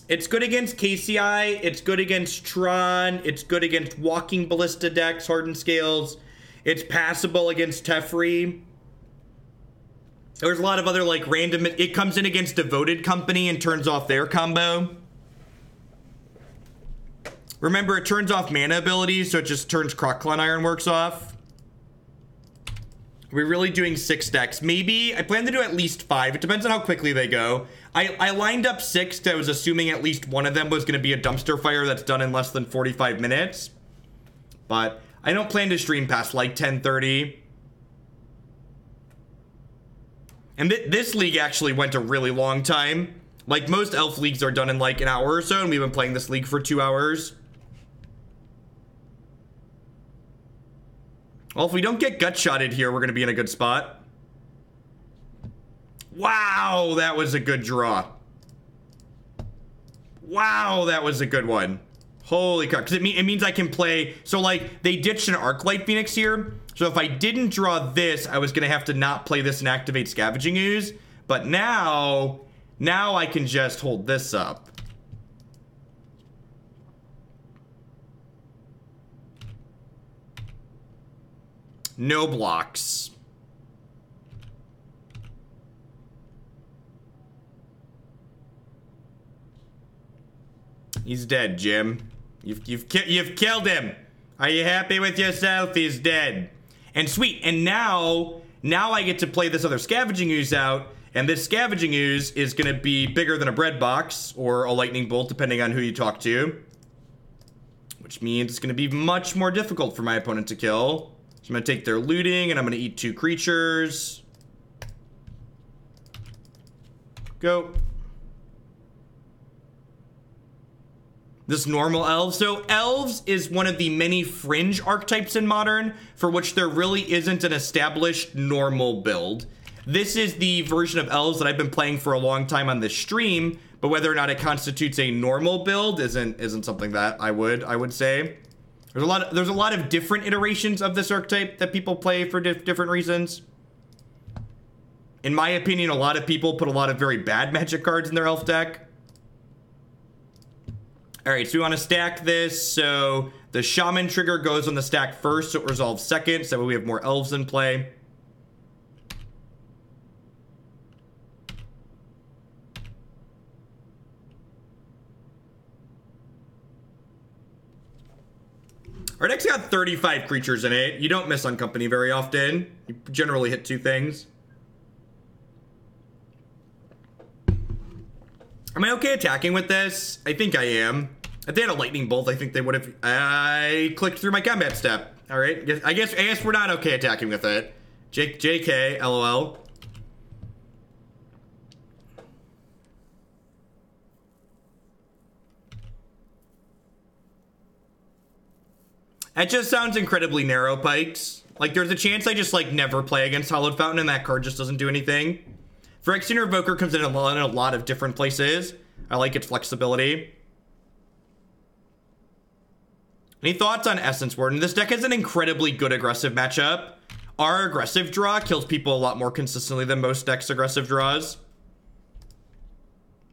It's good against KCI, it's good against Tron, it's good against Walking Ballista decks, Hardened Scales. It's passable against Teferi. There's a lot of other, like, random... It comes in against Devoted Company and turns off their combo. Remember, it turns off mana abilities, so it just turns Crocklon Ironworks off. We're really doing 6 decks. Maybe, I plan to do at least 5. It depends on how quickly they go. I lined up 6, I was assuming at least one of them was going to be a dumpster fire that's done in less than 45 minutes. But I don't plan to stream past, like, 10:30. And this league actually went a really long time. Like, most elf leagues are done in, like, an hour or so, and we've been playing this league for 2 hours. Well, if we don't get gut-shotted here, we're going to be in a good spot. Wow, that was a good draw. Wow, that was a good one. Holy crap, because it means I can play... So, like, they ditched an Arclight Phoenix here. So if I didn't draw this, I was going to have to not play this and activate Scavenging Ooze. But now I can just hold this up. No blocks. He's dead, Jim. You've killed him. Are you happy with yourself? He's dead. And sweet. And now I get to play this other Scavenging Ooze out. And this Scavenging Ooze is going to be bigger than a bread box or a lightning bolt, depending on who you talk to. Which means it's going to be much more difficult for my opponent to kill. So I'm going to take their looting and I'm going to eat 2 creatures. Go. This normal elves. So elves is one of the many fringe archetypes in Modern for which there really isn't an established normal build. This is the version of elves that I've been playing for a long time on this stream, but whether or not it constitutes a normal build isn't something that I would say. There's a lot of different iterations of this archetype that people play for different reasons. In my opinion, a lot of people put a lot of very bad magic cards in their elf deck. Alright, so we want to stack this, so the Shaman trigger goes on the stack first, so it resolves second, so we have more elves in play. Our deck's got 35 creatures in it. You don't miss on company very often. You generally hit 2 things. Am I okay attacking with this? I think I am. If they had a lightning bolt, I think they would have. I clicked through my combat step. All right. I guess we're not okay attacking with it. JK, LOL. That just sounds incredibly narrow, Pikes. Like, there's a chance I just, like, never play against Hallowed Fountain and that card just doesn't do anything. Phyrexian Revoker comes in a lot of different places. I like its flexibility. Any thoughts on Essence Warden? This deck has an incredibly good aggressive matchup. Our aggressive draw kills people a lot more consistently than most decks' aggressive draws.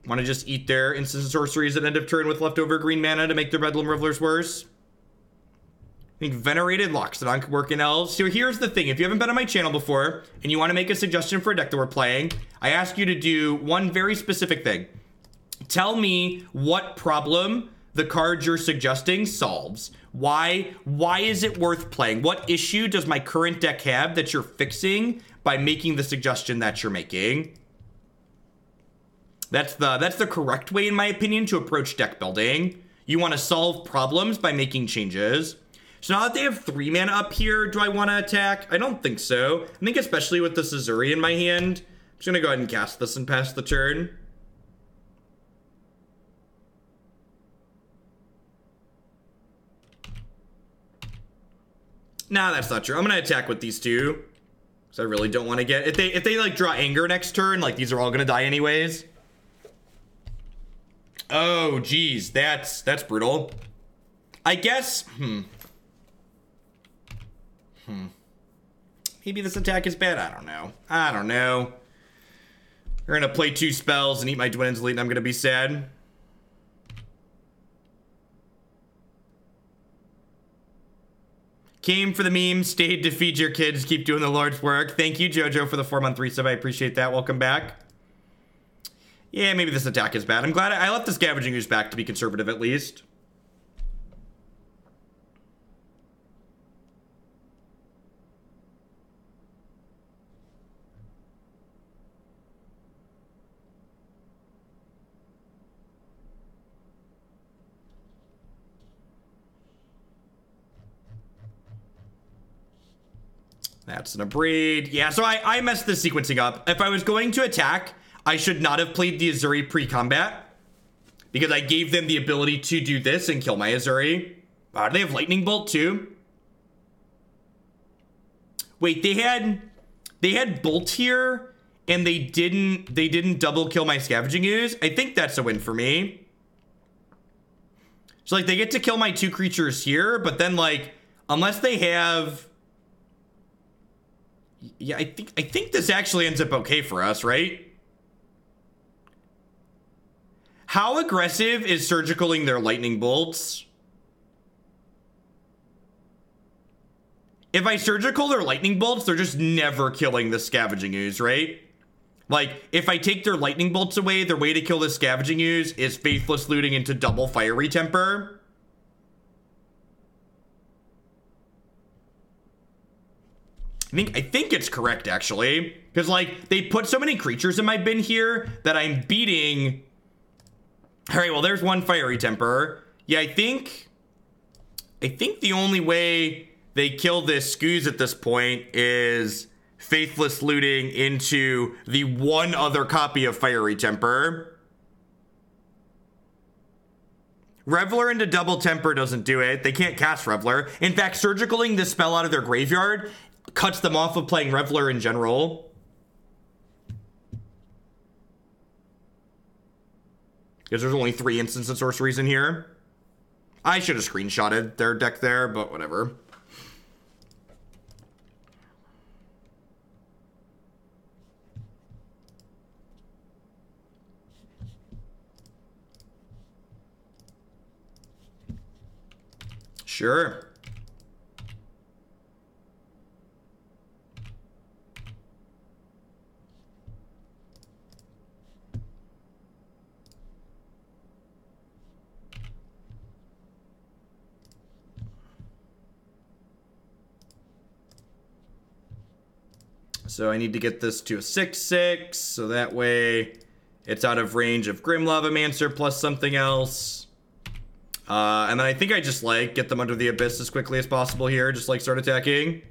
Want to just eat their instant sorceries at end of turn with leftover green mana to make their Bedlam Revelers worse? I think Venerated Loxodon could work in Elves. So here's the thing. If you haven't been on my channel before and you want to make a suggestion for a deck that we're playing, I ask you to do one very specific thing. Tell me what problem the card you're suggesting solves. Why is it worth playing? What issue does my current deck have that you're fixing by making the suggestion that you're making? That's the correct way, in my opinion, to approach deck building. You want to solve problems by making changes. So now that they have 3 mana up here, do I want to attack? I don't think so. I think especially with this Ezuri in my hand, I'm just going to go ahead and cast this and pass the turn. Nah, that's not true. I'm going to attack with these two. Because I really don't want to get... If they like, draw Anger next turn, like, these are all going to die anyways. Oh, geez. That's brutal. I guess... Maybe this attack is bad. I don't know. We're gonna play 2 spells and eat my Dwynen's Elite and I'm gonna be sad. Came for the memes, stayed to feed your kids, keep doing the Lord's work. Thank you, Jojo, for the 4-month resub. I appreciate that. Welcome back. Yeah, maybe this attack is bad. I'm glad I left the Scavenging Ooze back to be conservative at least. That's an Abrid. Yeah, so I messed the sequencing up. If I was going to attack, I should not have played the Ezuri pre-combat. Because I gave them the ability to do this and kill my Ezuri. Do they have Lightning Bolt too? Wait, they had Bolt here, and they didn't double kill my Scavenging Ooze? I think that's a win for me. So, like, they get to kill my 2 creatures here, but then, like, unless they have... Yeah, I think this actually ends up okay for us, right? How aggressive is surgicaling their lightning bolts? If I surgical their lightning bolts, they're just never killing the Scavenging Ooze, right? Like, if I take their lightning bolts away, their way to kill the Scavenging Ooze is Faithless Looting into double Fiery Temper. I think it's correct, actually. Because, like, they put so many creatures in my bin here that I'm beating... Alright, well, there's 1 Fiery Temper. Yeah, I think the only way they kill this Scooze at this point is Faithless Looting into the 1 other copy of Fiery Temper. Reveler into double Temper doesn't do it. They can't cast Reveler. In fact, surgicaling this spell out of their graveyard cuts them off of playing Reveler in general. Because there's only 3 instants and sorceries in here. I should have screenshotted their deck there, but whatever. Sure. So I need to get this to a 6/6, so that way it's out of range of Grim Lavamancer plus something else. And then I think I just, like, get them under the abyss as quickly as possible here. Just, like, start attacking.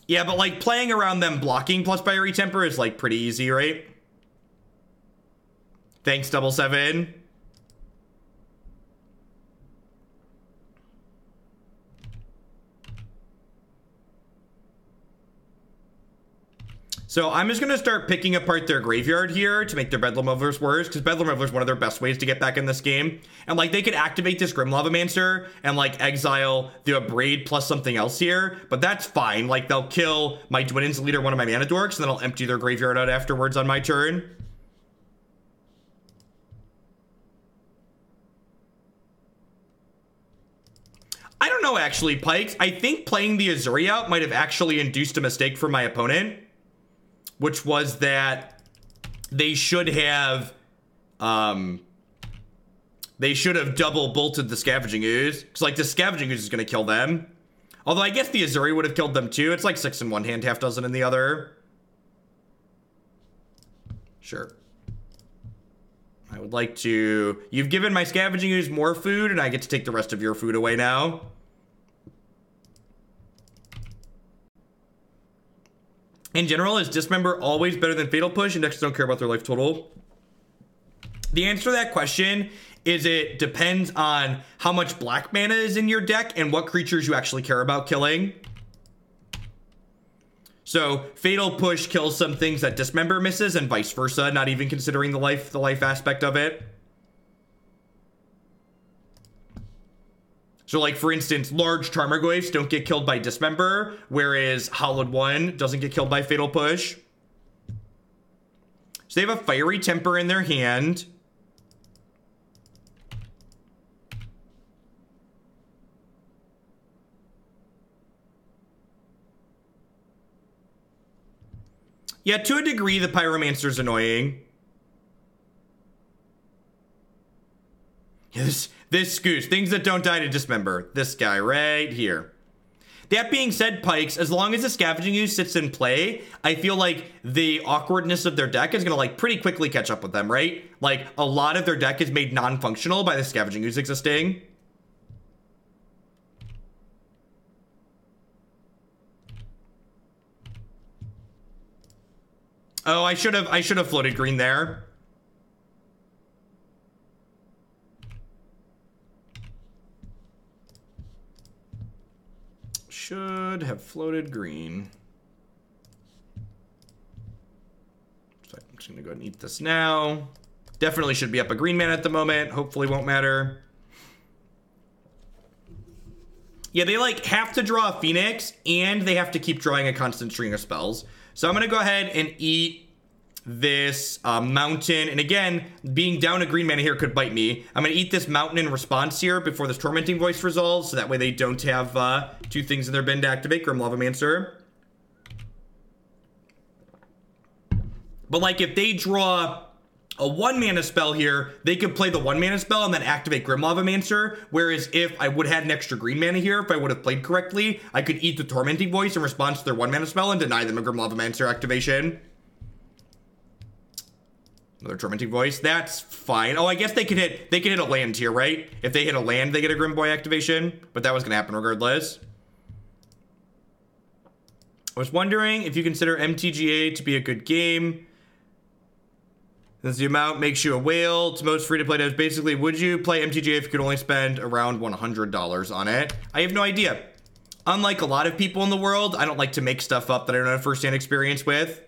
Yeah, but, like, playing around them blocking plus Fiery Temper is, like, pretty easy, right? Thanks, 777. So I'm just going to start picking apart their graveyard here to make their Bedlam Revelers worse, because Bedlam Reveler is one of their best ways to get back in this game. And, like, they could activate this Grim Lavamancer and, like, exile the Abrade plus something else here, but that's fine. Like, they'll kill my Dwynen's leader, one of my Mana Dorks, and then I'll empty their graveyard out afterwards on my turn. I don't know, actually, Pikes. I think playing the Ezuri out might have actually induced a mistake for my opponent, which was that they should have double bolted the Scavenging Ooze, because, like, the Scavenging Ooze is going to kill them. Although I guess the Ezuri would have killed them too. It's like 6 in one hand, half dozen in the other. Sure. I would like to... You've given my Scavenging Ooze more food, and I get to take the rest of your food away now. In general, is Dismember always better than Fatal Push? Indexes don't care about their life total. The answer to that question is it depends on how much black mana is in your deck and what creatures you actually care about killing. So Fatal Push kills some things that Dismember misses and vice versa, not even considering the life aspect of it. So, like, for instance, large Tarmogoyfs don't get killed by Dismember, whereas Hallowed One doesn't get killed by Fatal Push. So they have a Fiery Temper in their hand. Yeah, to a degree, the Pyromancer's annoying. This Goose. Things that don't die to Dismember. This guy right here. That being said, Pikes, as long as the Scavenging Ooze sits in play, I feel like the awkwardness of their deck is going to, like, pretty quickly catch up with them, right? Like, a lot of their deck is made non-functional by the Scavenging Ooze existing. Oh, I should have floated green there. Should have floated green. So I'm just gonna go ahead and eat this now. Definitely should be up a green mana at the moment. Hopefully won't matter. Yeah, they, like, have to draw a Phoenix and they have to keep drawing a constant string of spells. So I'm gonna go ahead and eat this mountain, and again, being down a green mana here could bite me. I'm gonna eat this mountain in response here before this Tormenting Voice resolves, so that way they don't have two things in their bin to activate Grim Lavamancer. But, like, if they draw a 1-mana spell here, they could play the 1-mana spell and then activate Grim Lavamancer, whereas if I would have had an extra green mana here, if I would have played correctly, I could eat the Tormenting Voice in response to their 1-mana spell and deny them a Grim Lavamancer activation. Another Tormenting Voice. That's fine. Oh, I guess they could hit a land here, right? If they hit a land, they get a Grim Boy activation. But that was gonna happen regardless. I was wondering if you consider MTGA to be a good game. Since the amount makes you a whale to most free-to-play devs. Basically, would you play MTGA if you could only spend around $100 on it? I have no idea. Unlike a lot of people in the world, I don't like to make stuff up that I don't have first-hand experience with.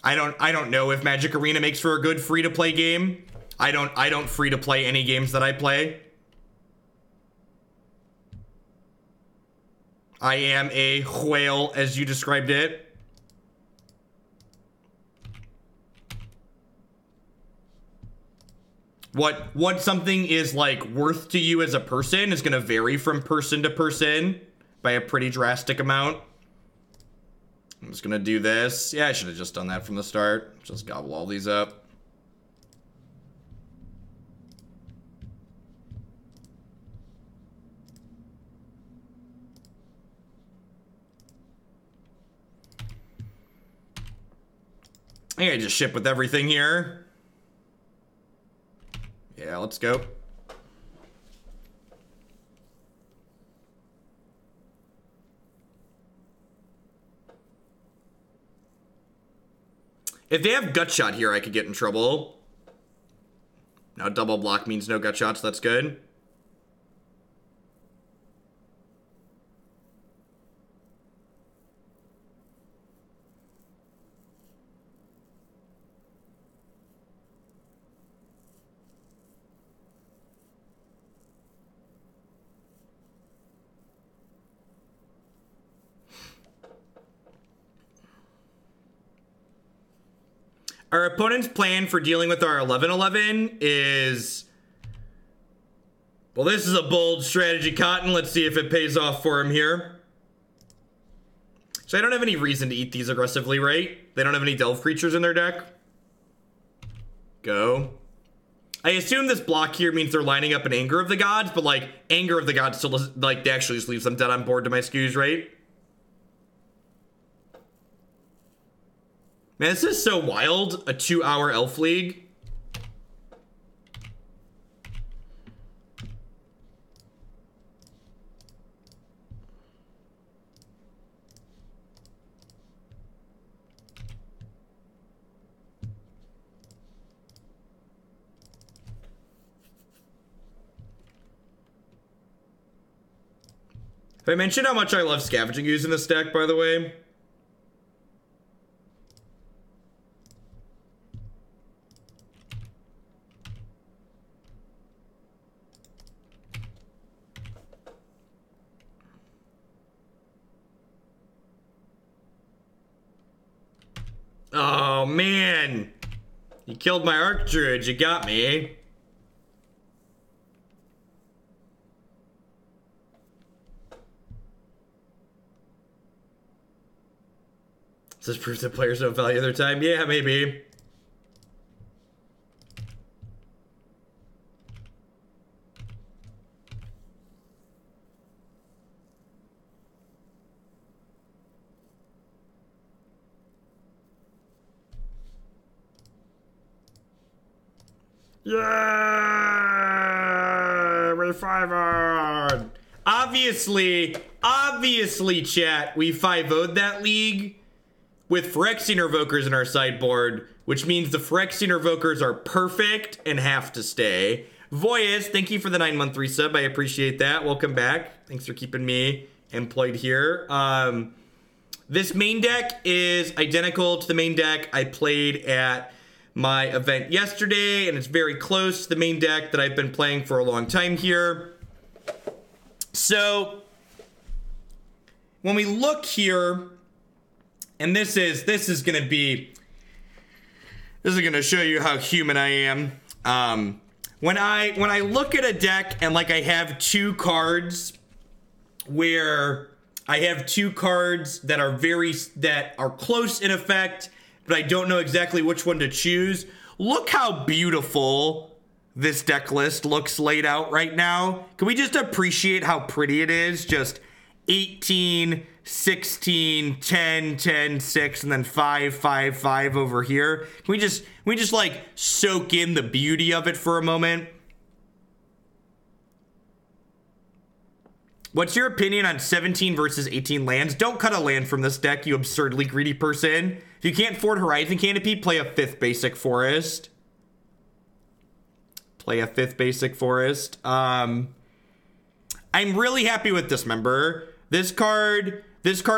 I don't know if Magic Arena makes for a good free-to-play game. I don't free-to-play any games that I play. I am a whale, as you described it. What something is, like, worth to you as a person is going to vary from person to person by a pretty drastic amount. I'm just gonna do this. Yeah, I should have just done that from the start. Just gobble all these up. I gotta just ship with everything here. Yeah, let's go. If they have gut shot here, I could get in trouble. Now double block means no gut shots, that's good. Our opponent's plan for dealing with our 11-11 is... Well, this is a bold strategy, Cotton. Let's see if it pays off for him here. So I don't have any reason to eat these aggressively, right? They don't have any delve creatures in their deck. Go. I assume this block here means they're lining up an Anger of the Gods, but, like, Anger of the Gods still, like, they actually just leaves them dead on board to my skews, right? Man, this is so wild. A 2-hour Elf League. Have I mentioned how much I love Scavenging Ooze in this deck, by the way? Oh, man. You killed my Archdruid. You got me. Does this prove that players don't value their time? Yeah, maybe. Yeah, we 5-0'd. Obviously, chat, we 5-0'd that league with Phyrexian Revokers in our sideboard, which means the Phyrexian Revokers are perfect and have to stay. Voyez, thank you for the 9-month resub. I appreciate that. Welcome back. Thanks for keeping me employed here. This main deck is identical to the main deck I played at my event yesterday, and it's very close to the main deck that I've been playing for a long time here. So when we look here, and this is gonna show you how human I am. When I look at a deck and like I have two cards where I have two cards that are close in effect, but I don't know exactly which one to choose. Look how beautiful this deck list looks laid out right now. Can we just appreciate how pretty it is? Just 18, 16, 10, 10, 6, and then 5, 5, 5 over here. Can we just like soak in the beauty of it for a moment? What's your opinion on 17 versus 18 lands? Don't cut a land from this deck, you absurdly greedy person. If you can't afford Horizon Canopy, play a 5th basic forest. I'm really happy with Dismember. This card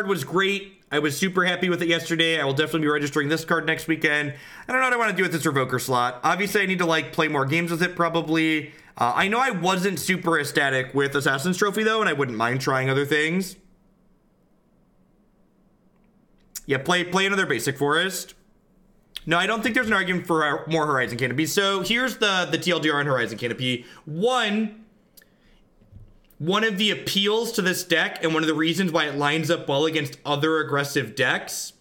was great. I was super happy with it yesterday. I will definitely be registering this card next weekend. I don't know what I want to do with this Revoker slot. Obviously, I need to like play more games with it probably. I know I wasn't super ecstatic with Assassin's Trophy though, and I wouldn't mind trying other things. Yeah, play another basic forest. No, I don't think there's an argument for more Horizon Canopy. So here's the TLDR on Horizon Canopy. One of the appeals to this deck, and one of the reasons why it lines up well against other aggressive decks,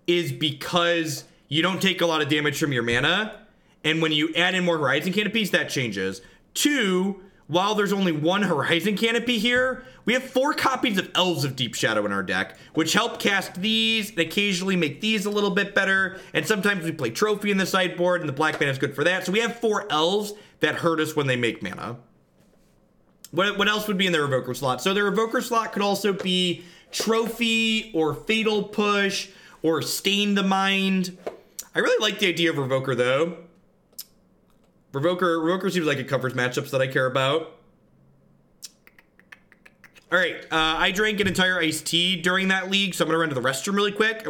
is because you don't take a lot of damage from your mana, and when you add in more Horizon Canopies, that changes. Two, while there's only one Horizon Canopy here, we have 4 copies of Elves of Deep Shadow in our deck, which help cast these and occasionally make these a little bit better. And sometimes we play Trophy in the sideboard, and the black mana is good for that. So we have 4 Elves that hurt us when they make mana. What else would be in the Revoker slot? So the Revoker slot could also be Trophy or Fatal Push or Stain the Mind. I really like the idea of Revoker, though. Revoker seems like it covers matchups that I care about. All right, I drank an entire iced tea during that league, so I'm going to run to the restroom really quick.